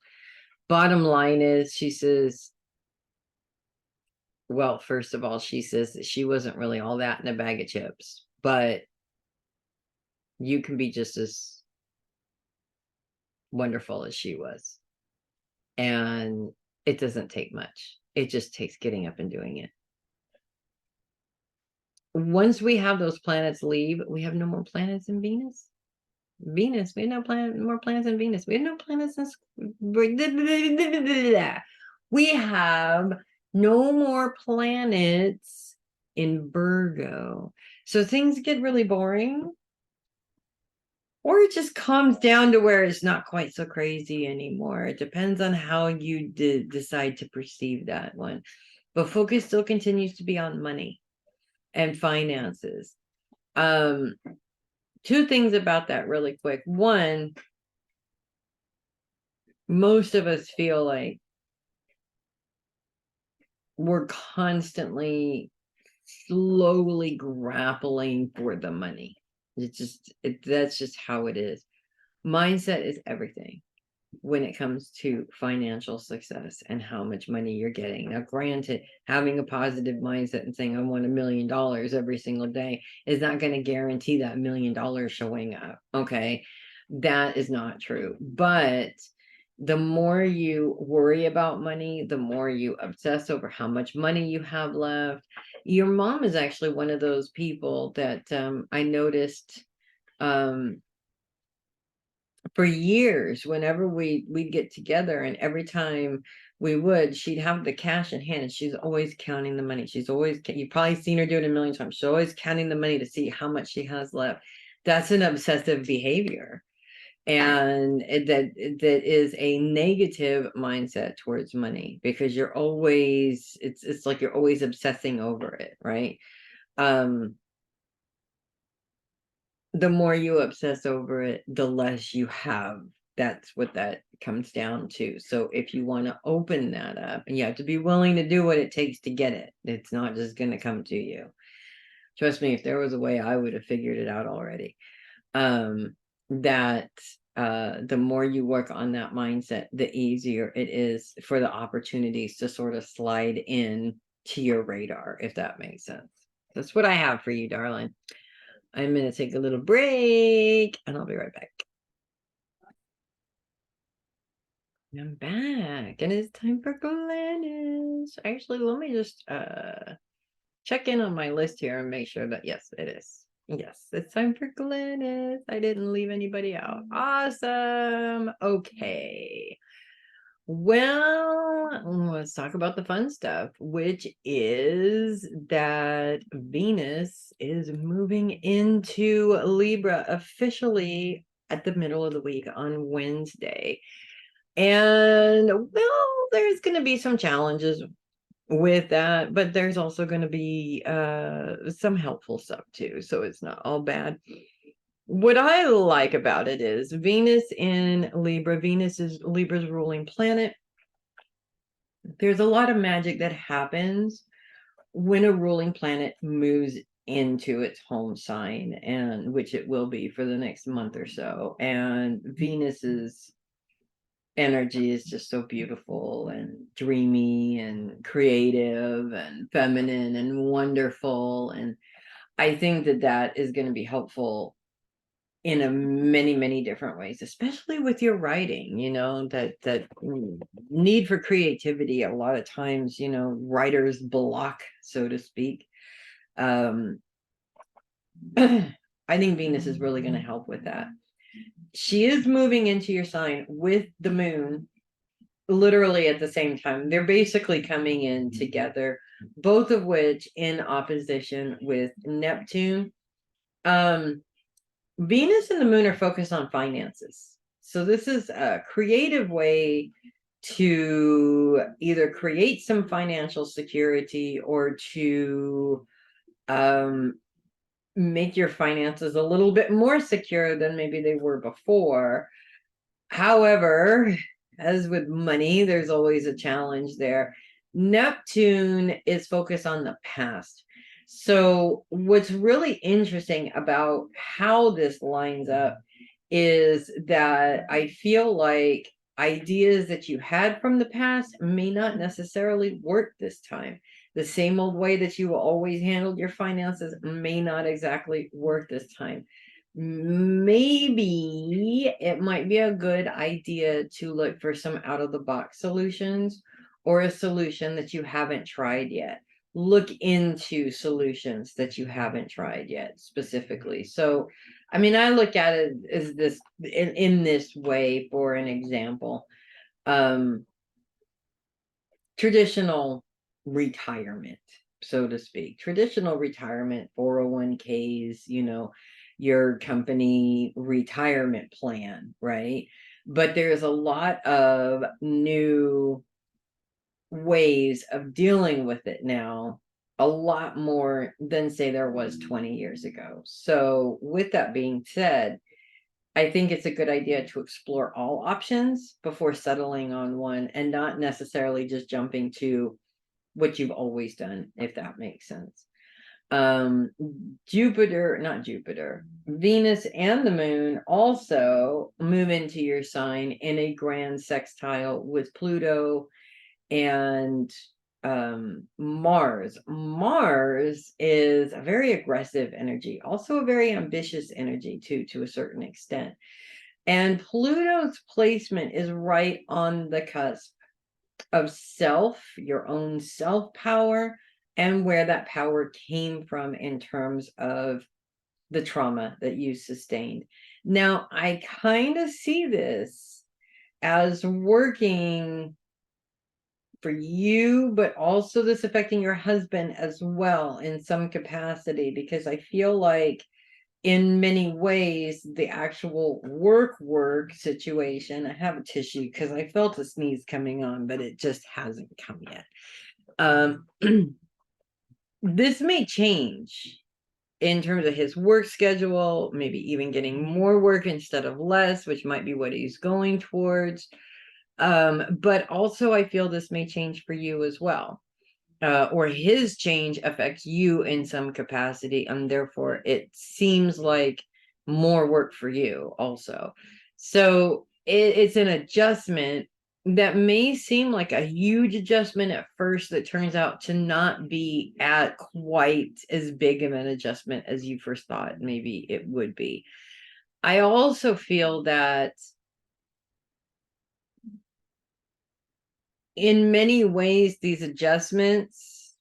Bottom line is, she says, well, first of all, she says that she wasn't really all that in a bag of chips, but you can be just as wonderful as she was. And it doesn't take much. It just takes getting up and doing it. Once we have those planets leave, we have no more planets in Venus. Venus, we have no more planets in Venus. We have no planets in. We have no more planets in Virgo. So things get really boring, or it just comes down to where it's not quite so crazy anymore. It depends on how you decide to perceive that one. But focus still continues to be on money and finances. Two things about that really quick. One, most of us feel like we're constantly slowly grappling for the money. That's just how it is. Mindset is everything when it comes to financial success and how much money you're getting. Now, granted, having a positive mindset and saying I want $1 million every single day is not going to guarantee that $1 million showing up. Okay, that is not true. But the more you worry about money, the more you obsess over how much money you have left. Your mom is actually one of those people that I noticed for years, whenever we'd get together, and every time we would, she'd have the cash in hand and she's always counting the money. She's always, you've probably seen her do it a million times. She's always counting the money to see how much she has left. That's an obsessive behavior. And that is a negative mindset towards money, because you're always, it's like you're always obsessing over it, right? The more you obsess over it, the less you have. That's what that comes down to. So if you want to open that up, and you have to be willing to do what it takes to get it, it's not just going to come to you. Trust me, if there was a way, I would have figured it out already. That the more you work on that mindset, the easier it is for the opportunities to sort of slide in to your radar, if that makes sense. That's what I have for you, darling. I'm going to take a little break and I'll be right back. I'm back and it's time for Glennis. Actually, let me just check in on my list here and make sure that, yes, it is. Yes, it's time for Glennis. I didn't leave anybody out. Awesome. Okay. Well, let's talk about the fun stuff, which is that Venus is moving into Libra officially at the middle of the week on Wednesday. And well, there's going to be some challenges with that, but there's also going to be some helpful stuff too. So it's not all bad. What I like about it is Venus in Libra. Venus is Libra's ruling planet. There's a lot of magic that happens when a ruling planet moves into its home sign, and which it will be for the next month or so. And Venus's energy is just so beautiful and dreamy and creative and feminine and wonderful. And I think that that is going to be helpful in a many different ways, especially with your writing. That need for creativity, a lot of times, writer's block, so to speak. I think Venus is really going to help with that. She is moving into your sign with the moon literally at the same time. They're basically coming in together, both of which in opposition with Neptune. Venus and the moon are focused on finances. So this is a creative way to either create some financial security or to make your finances a little bit more secure than maybe they were before. However, as with money, there's always a challenge there. Neptune is focused on the past. So what's really interesting about how this lines up is that I feel like ideas that you had from the past may not necessarily work this time. The same old way that you always handled your finances may not exactly work this time. Maybe it might be a good idea to look for some out of the box solutions, or a solution that you haven't tried yet. Look into solutions that you haven't tried yet specifically. So, I mean, I look at it as this in this way, for an example. Traditional retirement, so to speak. Traditional retirement, 401ks, your company retirement plan, right? But there's a lot of new ways of dealing with it now, a lot more than, say, there was 20 years ago. So, with that being said, I think it's a good idea to explore all options before settling on one, and not necessarily just jumping to what you've always done, if that makes sense. Venus and the moon also move into your sign in a grand sextile with Pluto and Mars. Mars is a very aggressive energy, also a very ambitious energy too, to a certain extent. And Pluto's placement is right on the cusp of self, your own self power, and where that power came from in terms of the trauma that you sustained. Now, I kind of see this as working for you, but also this affecting your husband as well in some capacity, because I feel like in many ways the actual work situation, I have a tissue because I felt a sneeze coming on, but it just hasn't come yet. This may change in terms of his work schedule, maybe even getting more work instead of less, which might be what he's going towards. But also I feel this may change for you as well. Or his change affects you in some capacity, and therefore it seems like more work for you also. So it's an adjustment that may seem like a huge adjustment at first, that turns out to not be at quite as big of an adjustment as you first thought maybe it would be. I also feel that in many ways, these adjustments,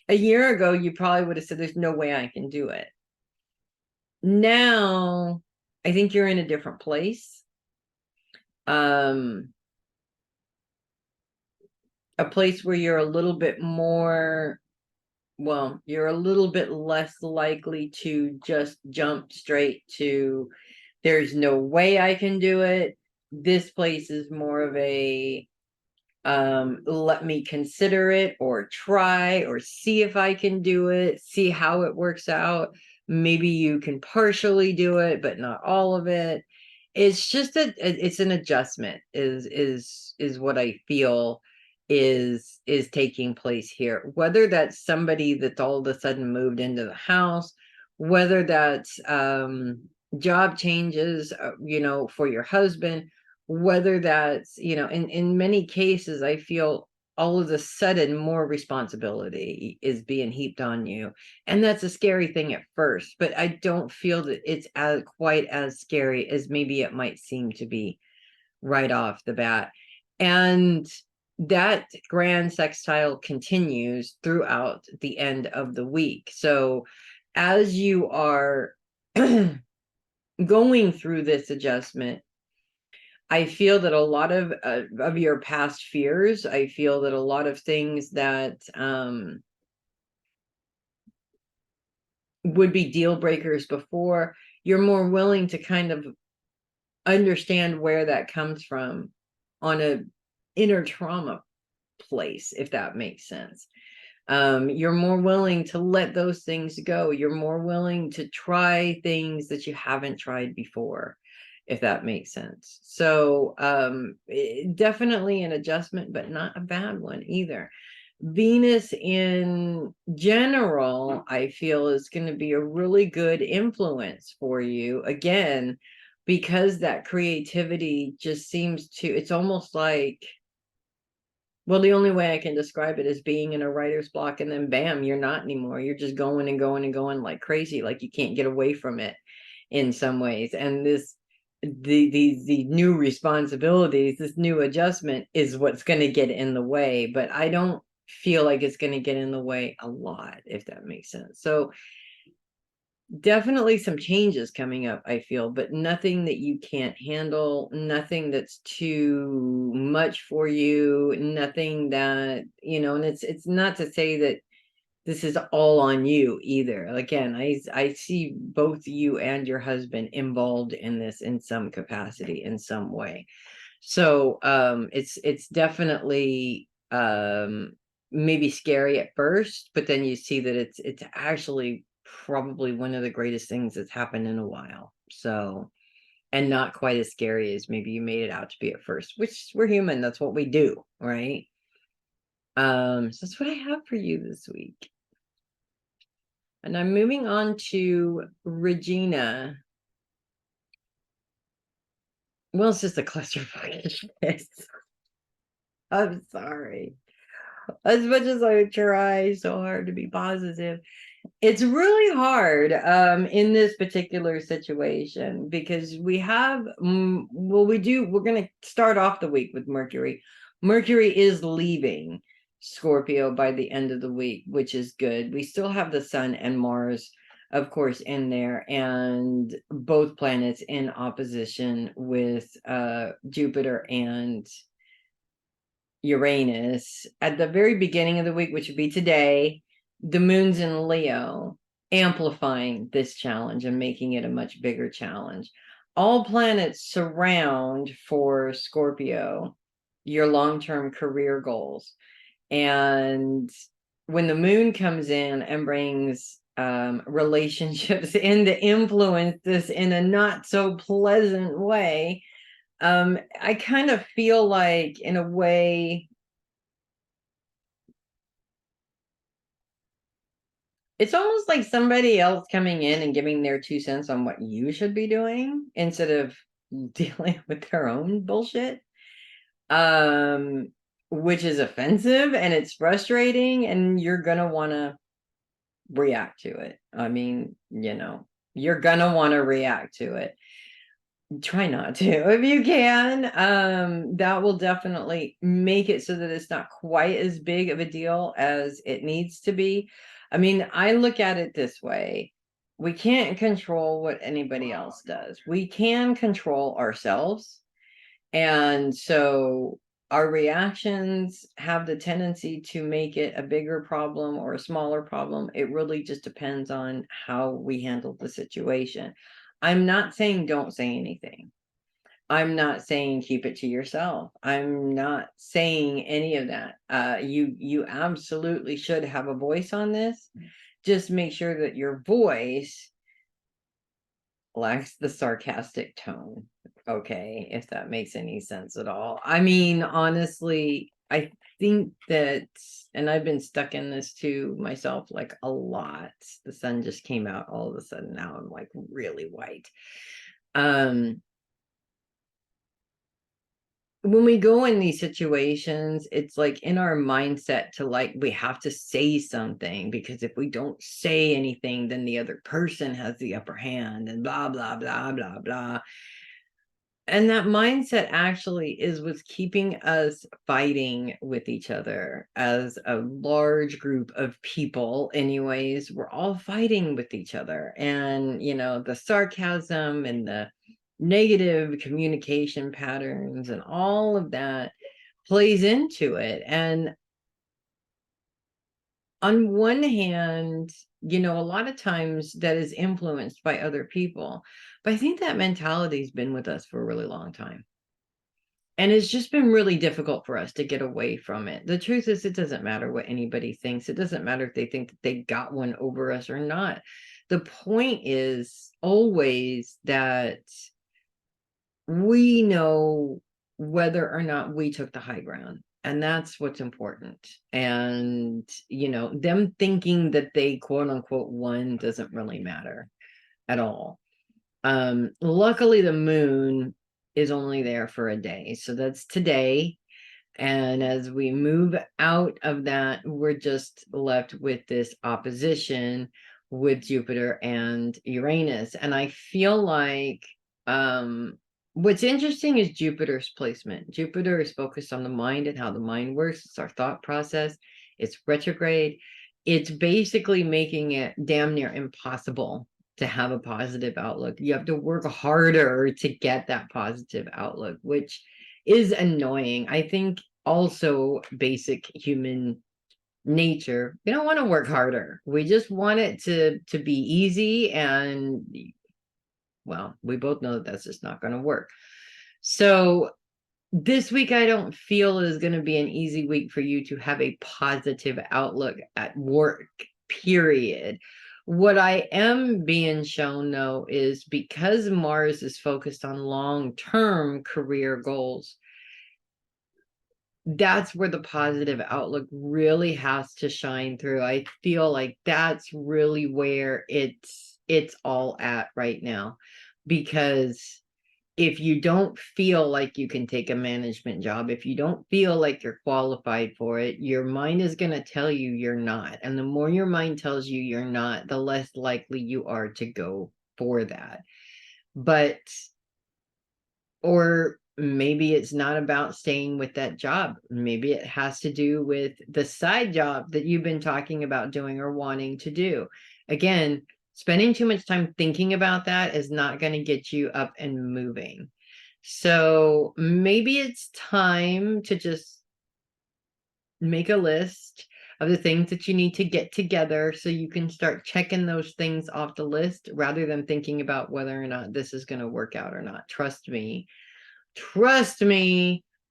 a year ago, you probably would have said, there's no way I can do it. Now, I think you're in a different place. A place where you're a little bit more, well, you're a little bit less likely to just jump straight to, there's no way I can do it. This place is more of a, let me consider it, or try, or see if I can do it, see how it works out. Maybe you can partially do it, but not all of it. It's just that it's an adjustment is what I feel is taking place here. Whether that's somebody that's all of a sudden moved into the house, whether that's job changes, for your husband, whether that's, in many cases, I feel all of a sudden more responsibility is being heaped on you. And that's a scary thing at first, but I don't feel that it's quite as scary as maybe it might seem to be right off the bat. And that grand sextile continues throughout the end of the week. So as you are going through this adjustment, I feel that a lot of your past fears, I feel that a lot of things that would be deal breakers before, you're more willing to kind of understand where that comes from on a inner trauma place, if that makes sense. You're more willing to let those things go. You're more willing to try things that you haven't tried before, if that makes sense. So definitely an adjustment, but not a bad one either. Venus in general, I feel, is going to be a really good influence for you. Again, because that creativity just seems to, it's almost like, well, the only way I can describe it is being in a writer's block, and then bam, you're not anymore. You're just going and going and going like crazy, like you can't get away from it in some ways. And the new responsibilities, this new adjustment is what's going to get in the way. But I don't feel like it's going to get in the way a lot, if that makes sense. So definitely some changes coming up, I feel, but nothing that you can't handle, nothing that's too much for you, nothing that, and it's not to say that this is all on you either. Again, I see both you and your husband involved in this in some capacity, in some way. So it's definitely maybe scary at first, but then you see that it's actually probably one of the greatest things that's happened in a while. So, and not quite as scary as maybe you made it out to be at first, which we're human, that's what we do, right? So that's what I have for you this week. And I'm moving on to Regina. Well, it's just a clusterfuck of shit. I'm sorry. As much as I try so hard to be positive, it's really hard in this particular situation, because we have, we're going to start off the week with Mercury. Mercury is leaving Scorpio by the end of the week, which is good. We still have the Sun and Mars, of course, in there, and both planets in opposition with Jupiter and Uranus. At the very beginning of the week, which would be today, the moon's in Leo, amplifying this challenge and making it a much bigger challenge. All planets surround for Scorpio your long-term career goals. And when the moon comes in and brings relationships in to influence this in a not so pleasant way, I kind of feel like, in a way, it's almost like somebody else coming in and giving their 2 cents on what you should be doing instead of dealing with their own bullshit. Which is offensive and it's frustrating, and you're gonna want to react to it. I mean, you're gonna want to react to it. Try not to if you can. That will definitely make it so that it's not quite as big of a deal as it needs to be. I mean, I look at it this way: we can't control what anybody else does. We can control ourselves, and so our reactions have the tendency to make it a bigger problem or a smaller problem. It really just depends on how we handle the situation. I'm not saying don't say anything. I'm not saying keep it to yourself. I'm not saying any of that. You absolutely should have a voice on this. Just make sure that your voice lacks the sarcastic tone. Okay, if that makes any sense at all. I mean, honestly, I think that, and I've been stuck in this too myself, like a lot. The sun just came out all of a sudden. Now I'm like really white. When we go in these situations, it's like in our mindset to, like, we have to say something, because if we don't say anything, then the other person has the upper hand, and blah, blah, blah, blah, blah. And that mindset actually is what's keeping us fighting with each other as a large group of people. Anyways, we're all fighting with each other, and the sarcasm and the negative communication patterns and all of that plays into it. And on one hand, a lot of times that is influenced by other people, but I think that mentality's been with us for a really long time. And it's just been really difficult for us to get away from it. The truth is, it doesn't matter what anybody thinks. It doesn't matter if they think that they got one over us or not. The point is always that we know whether or not we took the high ground. And that's what's important. And, them thinking that they quote unquote won doesn't really matter at all. Luckily, the moon is only there for a day. So that's today. And as we move out of that, we're just left with this opposition with Jupiter and Uranus. And I feel like what's interesting is Jupiter's placement. Jupiter is focused on the mind and how the mind works. It's our thought process. It's retrograde. It's basically making it damn near impossible to have a positive outlook. You have to work harder to get that positive outlook, which is annoying. I think also basic human nature. We don't want to work harder. We just want it to be easy, and well, we both know that that's just not going to work. So this week I don't feel is going to be an easy week for you to have a positive outlook at work, period. What I am being shown, though, is because Mars is focused on long-term career goals, that's where the positive outlook really has to shine through. I feel like that's really where it's all at right now, because if you don't feel like you can take a management job, if you don't feel like you're qualified for it, your mind is going to tell you you're not. And the more your mind tells you you're not, the less likely you are to go for that. But, or maybe it's not about staying with that job. Maybe it has to do with the side job that you've been talking about doing or wanting to do. Again, spending too much time thinking about that is not going to get you up and moving. So maybe it's time to just make a list of the things that you need to get together so you can start checking those things off the list rather than thinking about whether or not this is going to work out or not. Trust me,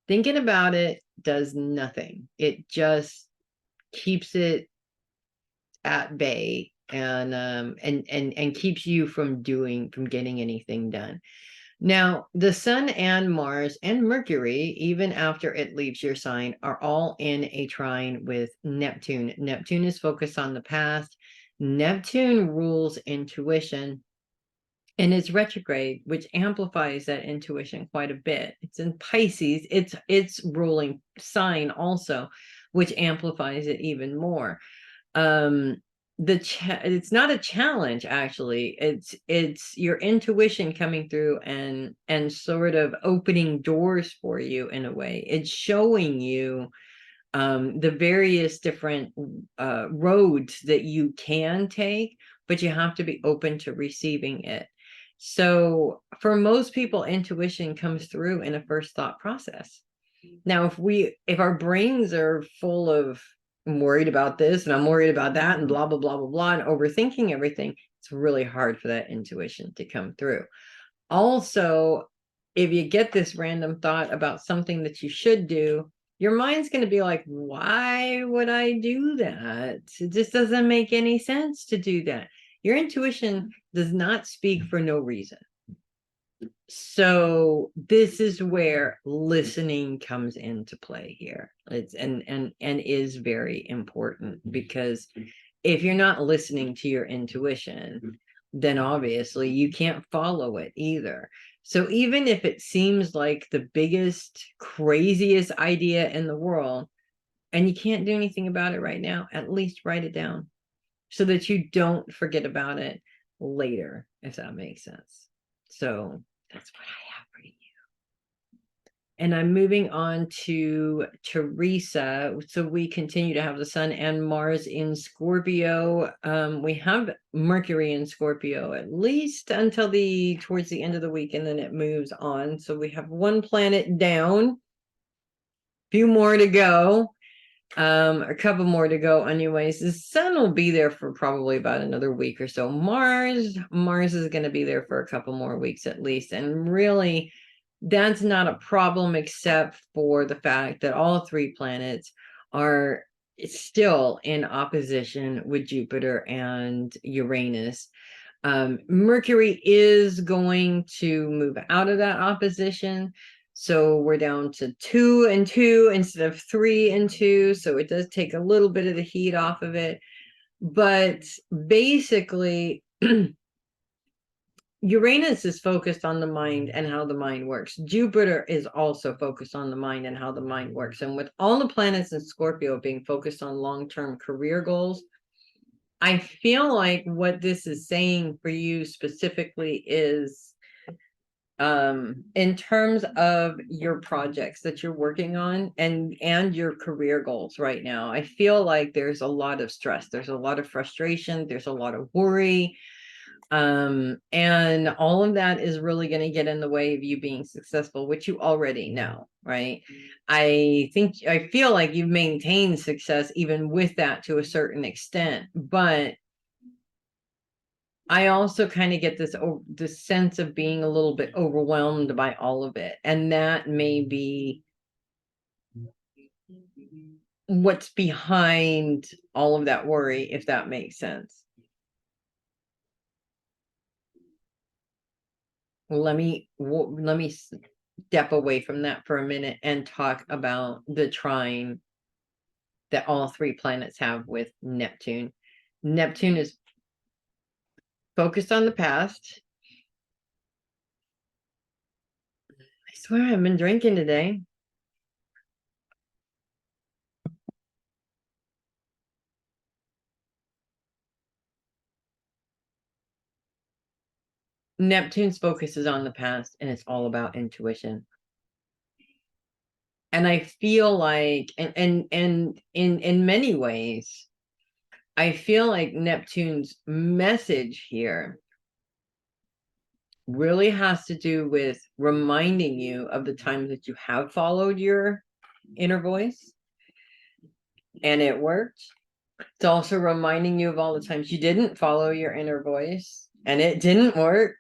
thinking about it does nothing. It just keeps it at bay and keeps you from getting anything done. Now, the Sun and Mars and Mercury, even after it leaves your sign, are all in a trine with Neptune. Neptune is focused on the past. Neptune rules intuition, and it's retrograde, which amplifies that intuition quite a bit. It's in Pisces. It's ruling sign also, which amplifies it even more. It's not a challenge, actually. It's your intuition coming through and sort of opening doors for you in a way. It's showing you the various different roads that you can take, but you have to be open to receiving it. So for most people, intuition comes through in a first thought process. Now, if our brains are full of, I'm worried about this and I'm worried about that and blah, blah, blah, blah, blah, and overthinking everything, it's really hard for that intuition to come through. Also, if you get this random thought about something that you should do, your mind's going to be like, why would I do that? It just doesn't make any sense to do that. Your intuition does not speak for no reason. So this is where listening comes into play here. It's and is very important, because if you're not listening to your intuition, then obviously you can't follow it either. So even if it seems like the biggest, craziest idea in the world, and you can't do anything about it right now, at least write it down so that you don't forget about it later, if that makes sense. So that's what I have for you. And I'm moving on to Theresa. So we continue to have the Sun and Mars in Scorpio. We have Mercury in Scorpio at least until towards the end of the week, and then it moves on. So we have one planet down, few more to go. A couple more to go anyways. The Sun will be there for probably about another week or so. Mars is going to be there for a couple more weeks at least, and really that's not a problem, except for the fact that all three planets are still in opposition with Jupiter and Uranus. Mercury is going to move out of that opposition. So we're down to 2 and 2 instead of 3 and 2. So it does take a little bit of the heat off of it. But basically, Uranus is focused on the mind and how the mind works. Jupiter is also focused on the mind and how the mind works. And with all the planets in Scorpio being focused on long-term career goals, I feel like what this is saying for you specifically is in terms of your projects that you're working on and your career goals right now, I feel like there's a lot of stress, there's a lot of frustration, there's a lot of worry, and all of that is really going to get in the way of you being successful, which you already know, right? I feel like you've maintained success even with that to a certain extent, but I also kind of get this sense of being a little bit overwhelmed by all of it. And that may be what's behind all of that worry, if that makes sense. Let me step away from that for a minute and talk about the trine that all three planets have with Neptune. Neptune is focused on the past. I swear I've been drinking today. Neptune's focus is on the past, and it's all about intuition. And I feel like, and in many ways, I feel like Neptune's message here really has to do with reminding you of the times that you have followed your inner voice and it worked. It's also reminding you of all the times you didn't follow your inner voice and it didn't work.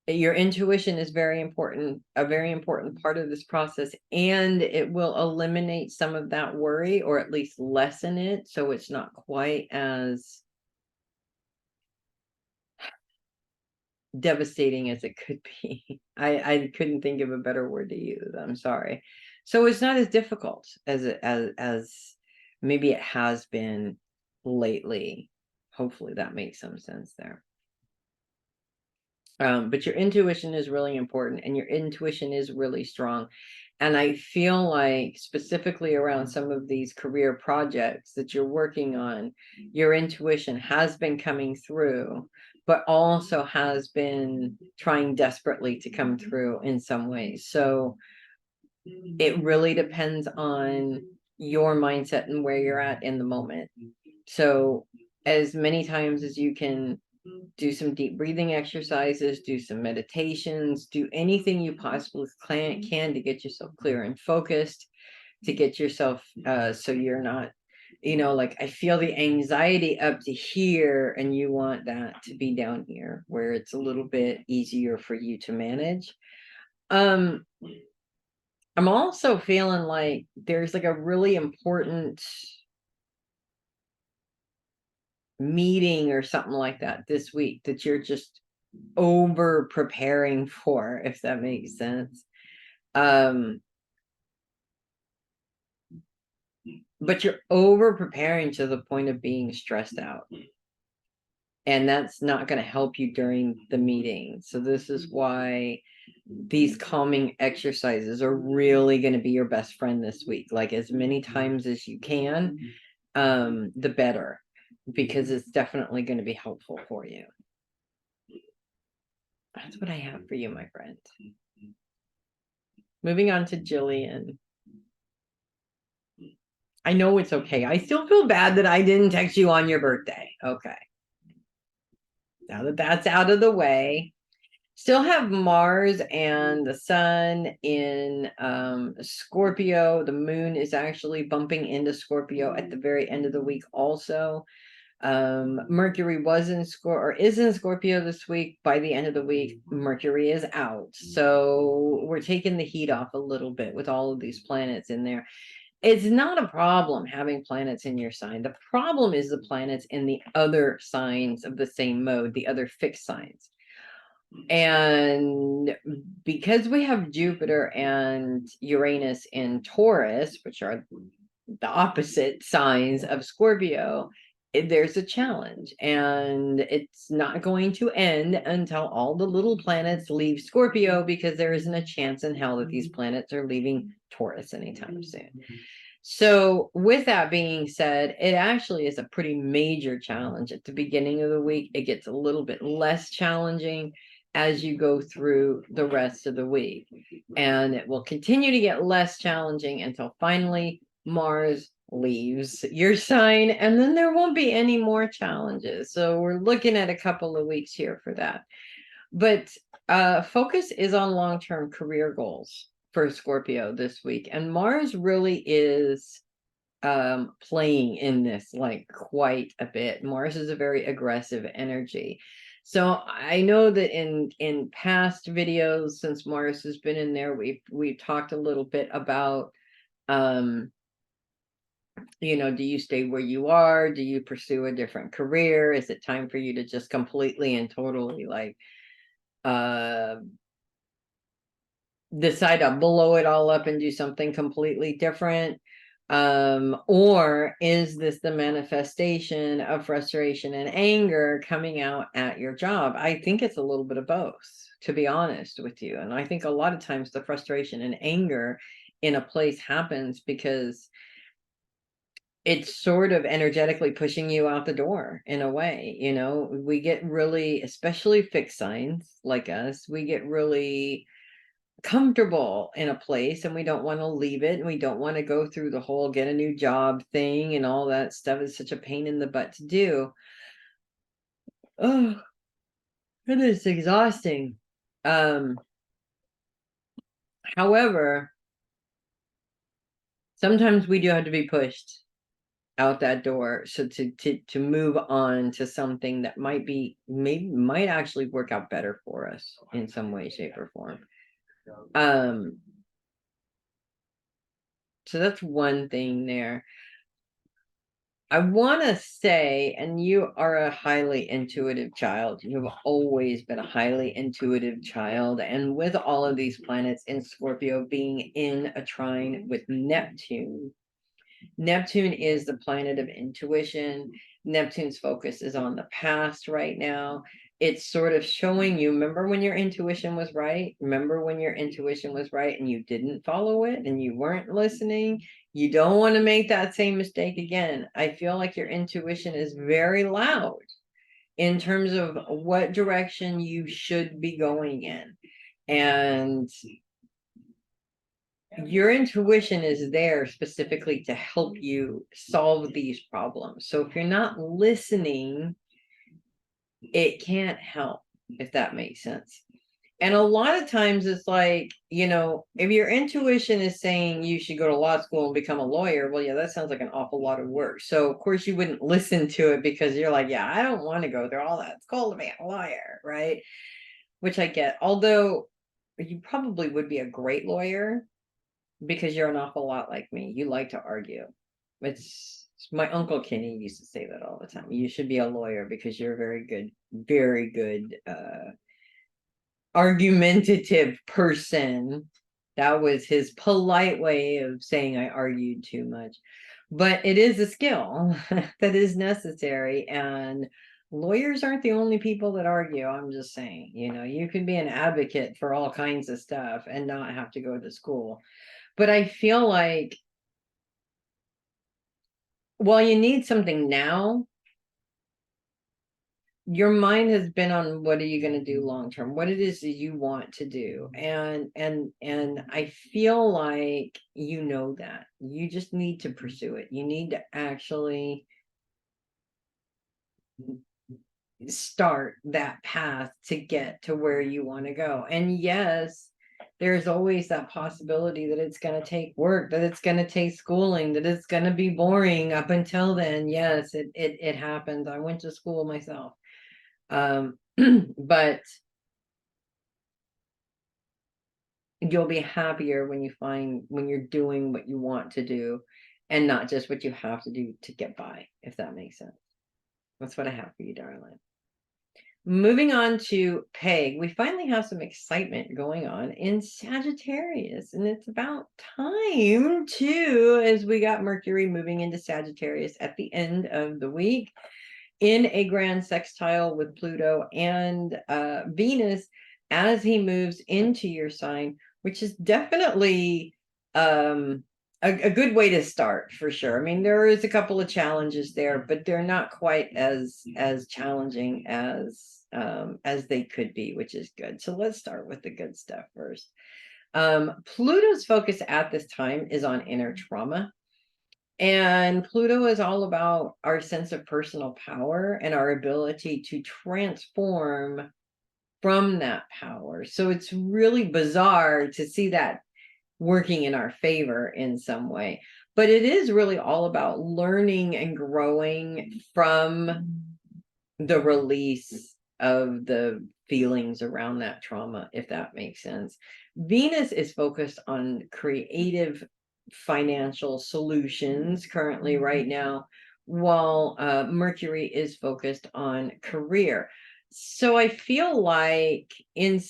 Your intuition is very important, a very important part of this process, and it will eliminate some of that worry, or at least lessen it, so it's not quite as devastating as it could be. I couldn't think of a better word to use. I'm sorry. So it's not as difficult as maybe it has been lately. Hopefully that makes some sense there. But your intuition is really important, and your intuition is really strong. And I feel like specifically around some of these career projects that you're working on, your intuition has been coming through, but also has been trying desperately to come through in some ways. So it really depends on your mindset and where you're at in the moment. So as many times as you can, do some deep breathing exercises, do some meditations, do anything you possibly can to get yourself clear and focused, to get yourself so you're not, like I feel the anxiety up to here and you want that to be down here where it's a little bit easier for you to manage. I'm also feeling like there's like a really important meeting or something like that this week that you're just over preparing for, if that makes sense. But you're over preparing to the point of being stressed out, and that's not going to help you during the meeting. So this is why these calming exercises are really going to be your best friend this week. Like as many times as you can, the better, because it's definitely going to be helpful for you. That's what I have for you, my friend. Moving on to Jillian. I know it's okay. I still feel bad that I didn't text you on your birthday. Okay. Now that that's out of the way, still have Mars and the sun in Scorpio. The moon is actually bumping into Scorpio at the very end of the week also. Mercury was in is in Scorpio this week. By the end of the week, Mercury is out. So we're taking the heat off a little bit with all of these planets in there. It's not a problem having planets in your sign. The problem is the planets in the other signs of the same mode, the other fixed signs. And because we have Jupiter and Uranus in Taurus, which are the opposite signs of Scorpio, there's a challenge, and it's not going to end until all the little planets leave Scorpio, because there isn't a chance in hell that these planets are leaving Taurus anytime soon. So with that being said, it actually is a pretty major challenge at the beginning of the week. It gets a little bit less challenging as you go through the rest of the week, and it will continue to get less challenging until finally Mars leaves your sign, and then there won't be any more challenges. So we're looking at a couple of weeks here for that. But focus is on long-term career goals for Scorpio this week, and Mars really is playing in this like quite a bit. Mars is a very aggressive energy. So I know that in past videos, since Mars has been in there, we've talked a little bit about you know, do you stay where you are? Do you pursue a different career? Is it time for you to just completely and totally like decide to blow it all up and do something completely different? Or is this the manifestation of frustration and anger coming out at your job? I think it's a little bit of both, to be honest with you. And I think a lot of times the frustration and anger in a place happens because it's sort of energetically pushing you out the door in a way. You know, we get really, especially fixed signs like us, we get really comfortable in a place and we don't want to leave it, and we don't want to go through the whole get a new job thing and all that stuff. Is such a pain in the butt to do. Oh, it is exhausting. However, sometimes we do have to be pushed out that door, so to move on to something that might actually work out better for us in some way, shape, or form. So that's one thing there. I want to say, and you are a highly intuitive child. You've always been a highly intuitive child. And with all of these planets in Scorpio being in a trine with Neptune, Neptune is the planet of intuition. Neptune's focus is on the past right now. It's sort of showing you, remember when your intuition was right? Remember when your intuition was right and you didn't follow it and you weren't listening? You don't want to make that same mistake again. I feel like your intuition is very loud in terms of what direction you should be going in. And your intuition is there specifically to help you solve these problems. So if you're not listening, it can't help, if that makes sense. And a lot of times it's like, you know, if your intuition is saying you should go to law school and become a lawyer, well, yeah, that sounds like an awful lot of work. So of course you wouldn't listen to it because you're like, yeah, I don't want to go through all that. It's cool to be a lawyer, right? Which I get. Although you probably would be a great lawyer, because you're an awful lot like me. You like to argue. It's my Uncle Kenny used to say that all the time. You should be a lawyer because you're very good argumentative person. That was his polite way of saying I argued too much. But it is a skill that is necessary, and lawyers aren't the only people that argue. I'm just saying, you know, you can be an advocate for all kinds of stuff and not have to go to school. But I feel like, while you need something now, your mind has been on what are you going to do long term, what it is that you want to do. And I feel like you know that. You just need to pursue it. You need to actually start that path to get to where you want to go. And yes, there's always that possibility that it's going to take work, that it's going to take schooling, that it's going to be boring up until then. Yes, it happens. I went to school myself. But you'll be happier when you're doing what you want to do and not just what you have to do to get by, if that makes sense. That's what I have for you, darling. Moving on to Peg, we finally have some excitement going on in Sagittarius, and it's about time too, as we got Mercury moving into Sagittarius at the end of the week in a grand sextile with Pluto and Venus as he moves into your sign, which is definitely a good way to start for sure. I mean, there is a couple of challenges there, but they're not quite as challenging as they could be, which is good. So let's start with the good stuff first. Pluto's focus at this time is on inner trauma. And Pluto is all about our sense of personal power and our ability to transform from that power. So it's really bizarre to see that working in our favor in some way. But it is really all about learning and growing from the release of the feelings around that trauma, if that makes sense. Venus is focused on creative financial solutions currently right now, while Mercury is focused on career. So I feel like in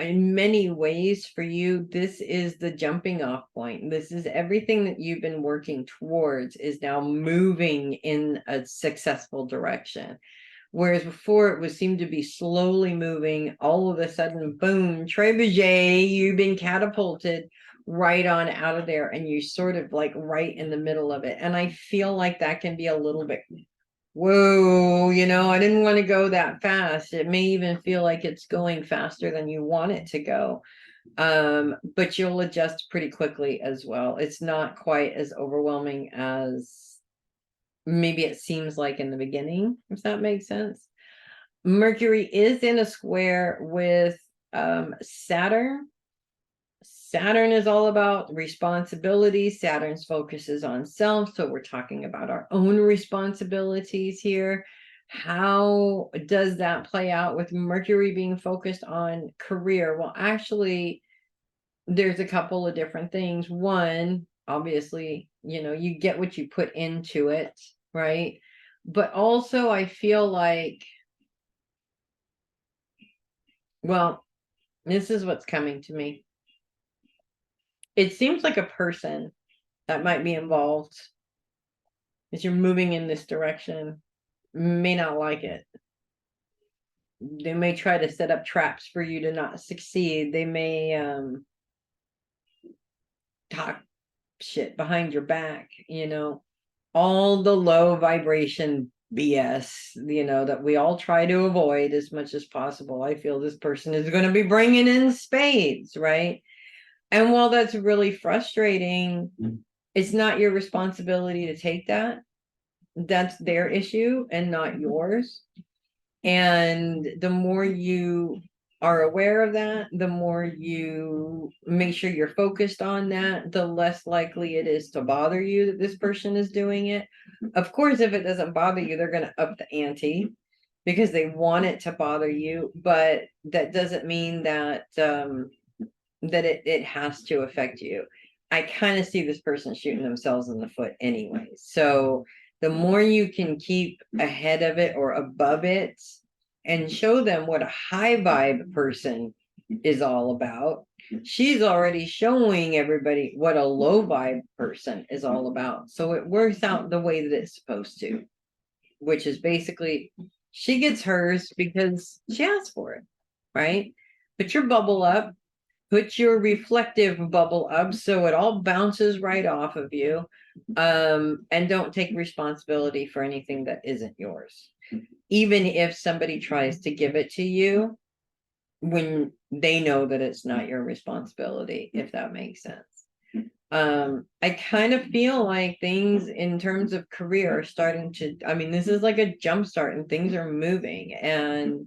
many ways for you, this is the jumping off point. This is everything that you've been working towards is now moving in a successful direction. Whereas before it would seem to be slowly moving, all of a sudden, boom, trebuchet, you've been catapulted right on out of there, and you're sort of like right in the middle of it. And I feel like that can be a little bit, whoa, I didn't want to go that fast. It may even feel like it's going faster than you want it to go. But you'll adjust pretty quickly as well. It's not quite as overwhelming as maybe it seems like in the beginning, if that makes sense. Mercury is in a square with Saturn. Saturn is all about responsibility. Saturn's focus is on self. So we're talking about our own responsibilities here. How does that play out with Mercury being focused on career? Well, actually, there's a couple of different things. One, obviously, you get what you put into it, right? But also I feel like, well, this is what's coming to me. It seems like a person that might be involved as you're moving in this direction may not like it. They may try to set up traps for you to not succeed. They may talk shit behind your back, all the low vibration BS, that we all try to avoid as much as possible. I feel this person is going to be bringing in spades, right? And while that's really frustrating, it's not your responsibility to take that. That's their issue and not yours. And the more you are aware of that, the more you make sure you're focused on that, the less likely it is to bother you that this person is doing it. Of course, if it doesn't bother you, they're going to up the ante because they want it to bother you, but that doesn't mean that that it has to affect you. I kind of see this person shooting themselves in the foot anyway. So the more you can keep ahead of it or above it and show them what a high vibe person is all about, she's already showing everybody what a low vibe person is all about. So it works out the way that it's supposed to, which is basically she gets hers because she asked for it, right? Put your bubble up, put your reflective bubble up so it all bounces right off of you, and don't take responsibility for anything that isn't yours. Even if somebody tries to give it to you when they know that it's not your responsibility, if that makes sense. I kind of feel like things in terms of career are starting to, this is like a jump start and things are moving, and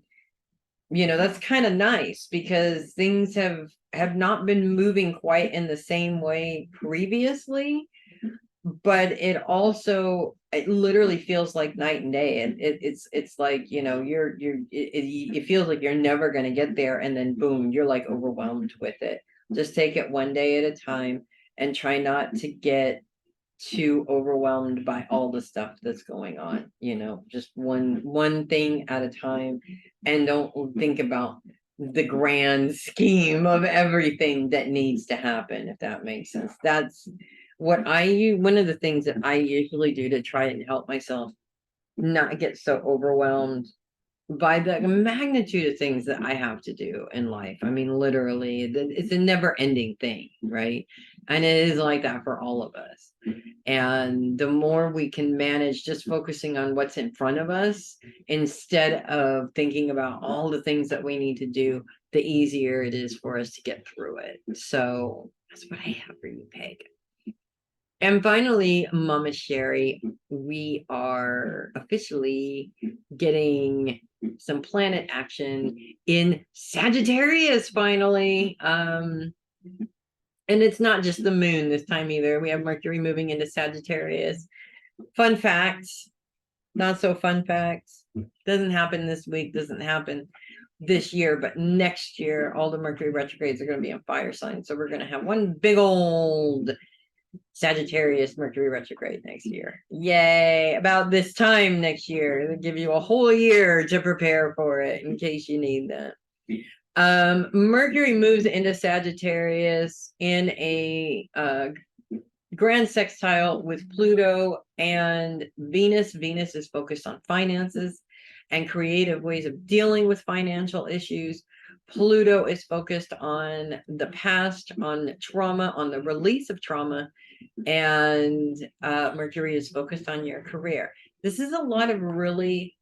that's kind of nice because things have not been moving quite in the same way previously, but it literally feels like night and day. It's like, it feels like you're never going to get there, and then boom, you're like overwhelmed with it. Just take it one day at a time and try not to get too overwhelmed by all the stuff that's going on, just one thing at a time, and don't think about the grand scheme of everything that needs to happen, if that makes sense. That's what one of the things that I usually do to try and help myself not get so overwhelmed by the magnitude of things that I have to do in life. I mean, literally, it's a never ending thing, right? And it is like that for all of us. And the more we can manage just focusing on what's in front of us instead of thinking about all the things that we need to do, the easier it is for us to get through it. So that's what I have for you, Peg. And finally, Mama Sherri, we are officially getting some planet action in Sagittarius finally. And it's not just the moon this time either. We have Mercury moving into Sagittarius. Fun facts, not so fun facts. Doesn't happen this week, doesn't happen this year, but next year, all the Mercury retrogrades are going to be in fire signs. So we're going to have one big old Sagittarius Mercury retrograde next year. Yay! About this time next year. They'll give you a whole year to prepare for it in case you need that. Mercury moves into Sagittarius in a grand sextile with Pluto and Venus. Venus is focused on finances and creative ways of dealing with financial issues. Pluto is focused on the past, on trauma, on the release of trauma, and Mercury is focused on your career. This is a lot of really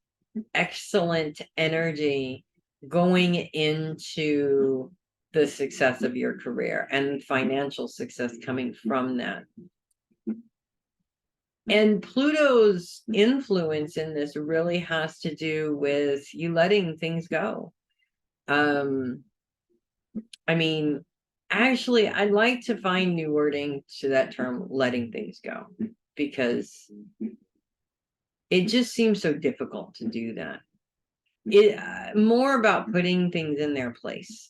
excellent energy going into the success of your career and financial success coming from that. And Pluto's influence in this really has to do with you letting things go. I mean, actually, I'd like to find new wording to that term, letting things go, because it just seems so difficult to do that. More about putting things in their place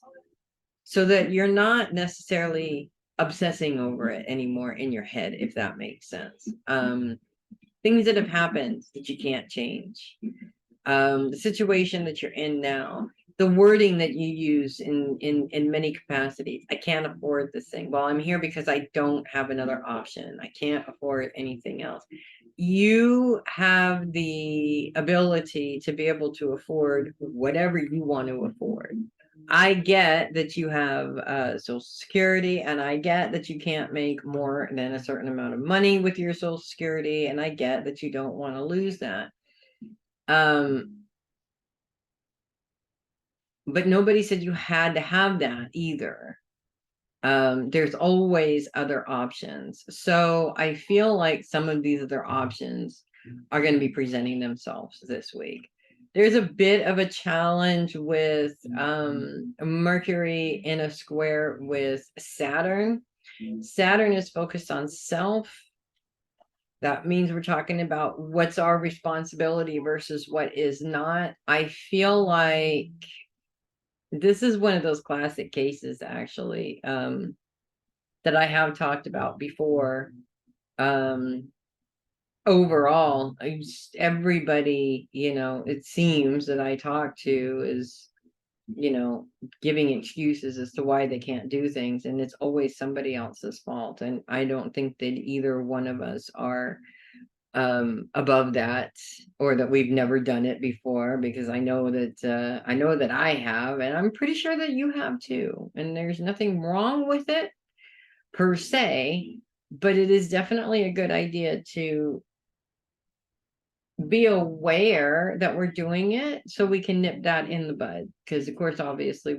so that you're not necessarily obsessing over it anymore in your head, if that makes sense. Things that have happened that you can't change. The situation that you're in now, the wording that you use in many capacities. I can't afford this thing. Well, I'm here because I don't have another option. I can't afford anything else. You have the ability to be able to afford whatever you want to afford. I get that you have Social Security, and I get that you can't make more than a certain amount of money with your Social Security, and I get that you don't want to lose that. But nobody said you had to have that either. There's always other options. So I feel like some of these other options are going to be presenting themselves this week. There's a bit of a challenge with Mercury in a square with Saturn. Saturn is focused on self. That means we're talking about what's our responsibility versus what is not. I feel like this is one of those classic cases, actually, that I have talked about before. Overall, everybody, it seems that I talk to is, giving excuses as to why they can't do things, and it's always somebody else's fault. And I don't think that either one of us are above that, or that we've never done it before, because I know that I have, and I'm pretty sure that you have too, and there's nothing wrong with it per se, but it is definitely a good idea to be aware that we're doing it so we can nip that in the bud, because of course obviously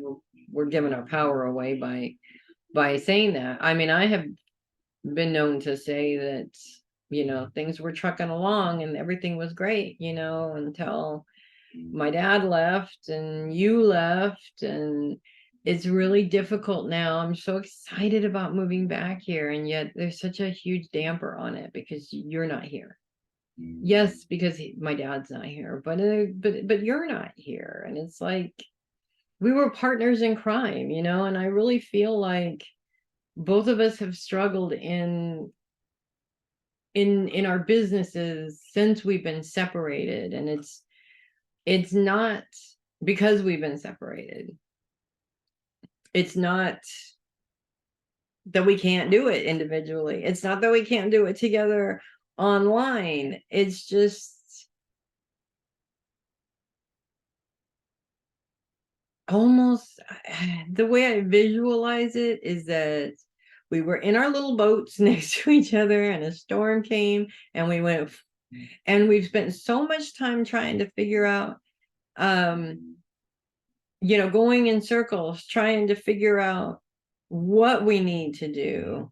we're giving our power away by saying that. I mean, I have been known to say that things were trucking along and everything was great, until my dad left and you left, and it's really difficult now. I'm so excited about moving back here, and yet there's such a huge damper on it because you're not here. Yes, because my dad's not here, but you're not here, and it's like we were partners in crime, and I really feel like both of us have struggled in in our businesses since we've been separated, and it's not because we've been separated. It's not that we can't do it individually. It's not that we can't do it together online. It's just almost the way I visualize it is that we were in our little boats next to each other and a storm came and we went, and we've spent so much time trying to figure out, going in circles, trying to figure out what we need to do,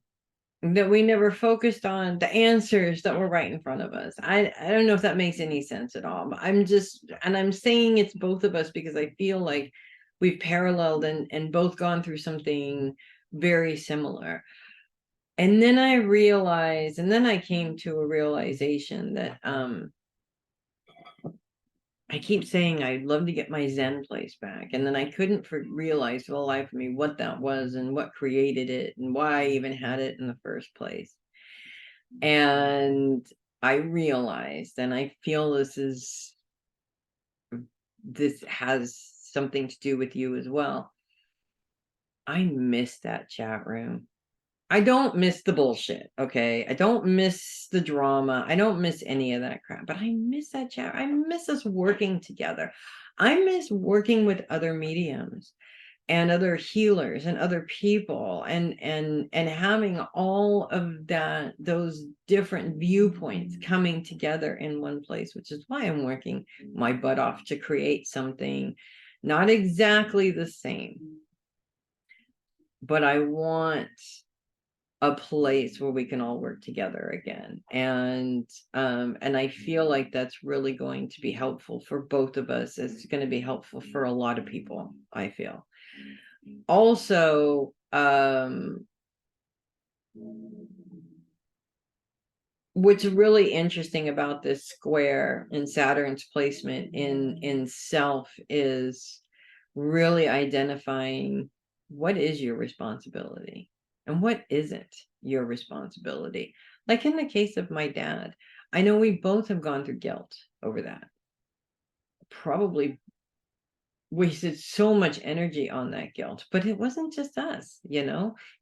that we never focused on the answers that were right in front of us. I don't know if that makes any sense at all, but I'm saying it's both of us because I feel like we've paralleled and both gone through something very similar. And then I realized, and then I came to a realization that I keep saying I'd love to get my Zen place back. And then I couldn't realize for the life of me what that was and what created it and why I even had it in the first place. And I realized, and I feel this has something to do with you as well. I miss that chat room. I don't miss the bullshit, okay? I don't miss the drama. I don't miss any of that crap, but I miss that chat. I miss us working together. I miss working with other mediums and other healers and other people and having all of those different viewpoints coming together in one place, which is why I'm working my butt off to create something not exactly the same, but I want a place where we can all work together again. And I feel like that's really going to be helpful for both of us. It's going to be helpful for a lot of people, I feel. Also, what's really interesting about this square and Saturn's placement in self is really identifying what is your responsibility and what isn't your responsibility. Like in the case of my dad, I know we both have gone through guilt over that. Probably wasted so much energy on that guilt, but it wasn't just us,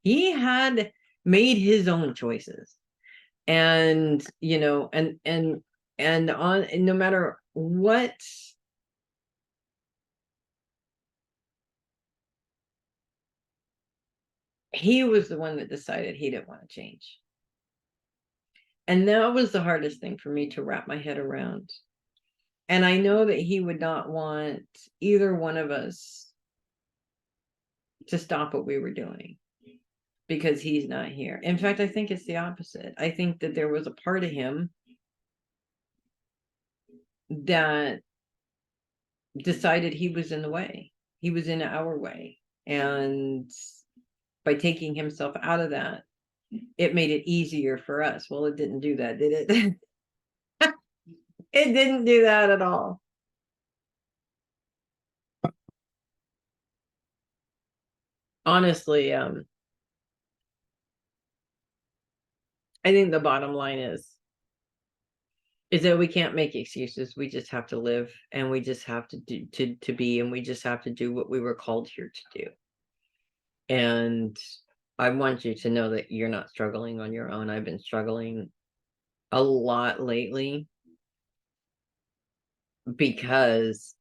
he had made his own choices, and on, no matter what, he was the one that decided he didn't want to change. And that was the hardest thing for me to wrap my head around. And I know that he would not want either one of us to stop what we were doing because he's not here. In fact, I think it's the opposite. I think that there was a part of him that decided he was in the way. He was in our way. And by taking himself out of that, it made it easier for us. Well, it didn't do that, did it? It didn't do that at all. Honestly, I think the bottom line is that we can't make excuses. We just have to live, and we just have to do to be, and we just have to do what we were called here to do. And I want you to know that you're not struggling on your own. I've been struggling a lot lately because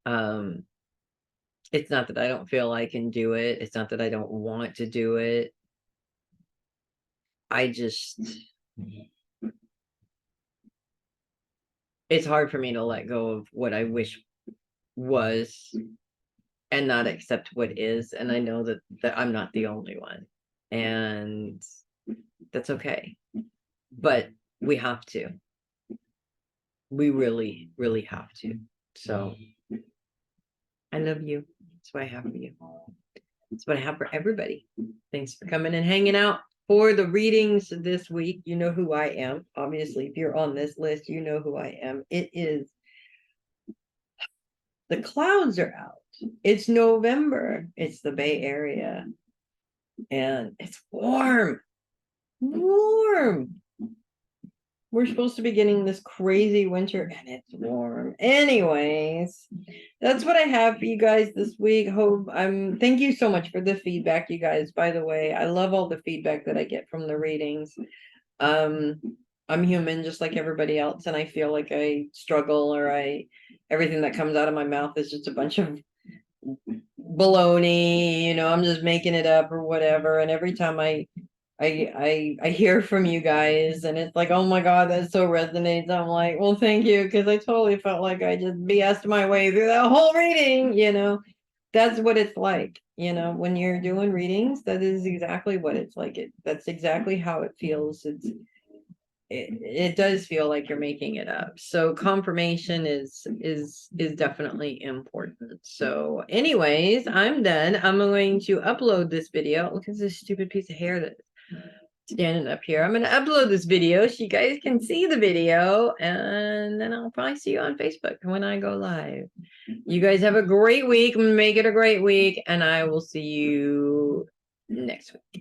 it's not that I don't feel I can do it. It's not that I don't want to do it. I just, it's hard for me to let go of what I wish was and not accept what is. And I know that I'm not the only one. And that's okay. But we have to. We really, really have to. So I love you. That's what I have for you. That's what I have for everybody. Thanks for coming and hanging out for the readings this week. You know who I am. Obviously, if you're on this list, you know who I am. It is, the clouds are out. It's November. It's the Bay Area. And it's warm. Warm. We're supposed to be getting this crazy winter and it's warm. Anyways, that's what I have for you guys this week. Hope thank you so much for the feedback, you guys. By the way, I love all the feedback that I get from the readings. I'm human just like everybody else, and I feel like I struggle, or everything that comes out of my mouth is just a bunch of baloney, I'm just making it up or whatever. And every time I hear from you guys and it's like, oh my God, that so resonates. I'm like, well, thank you, because I totally felt like I just BS'd my way through that whole reading, That's what it's like, when you're doing readings, that is exactly what it's like. That's exactly how it feels. It does feel like you're making it up. So confirmation is definitely important. So anyways, I'm done. I'm going to upload this video. Look at this stupid piece of hair that's standing up here. I'm going to upload this video so you guys can see the video, and then I'll probably see you on Facebook when I go live. You guys have a great week. Make it a great week, and I will see you next week.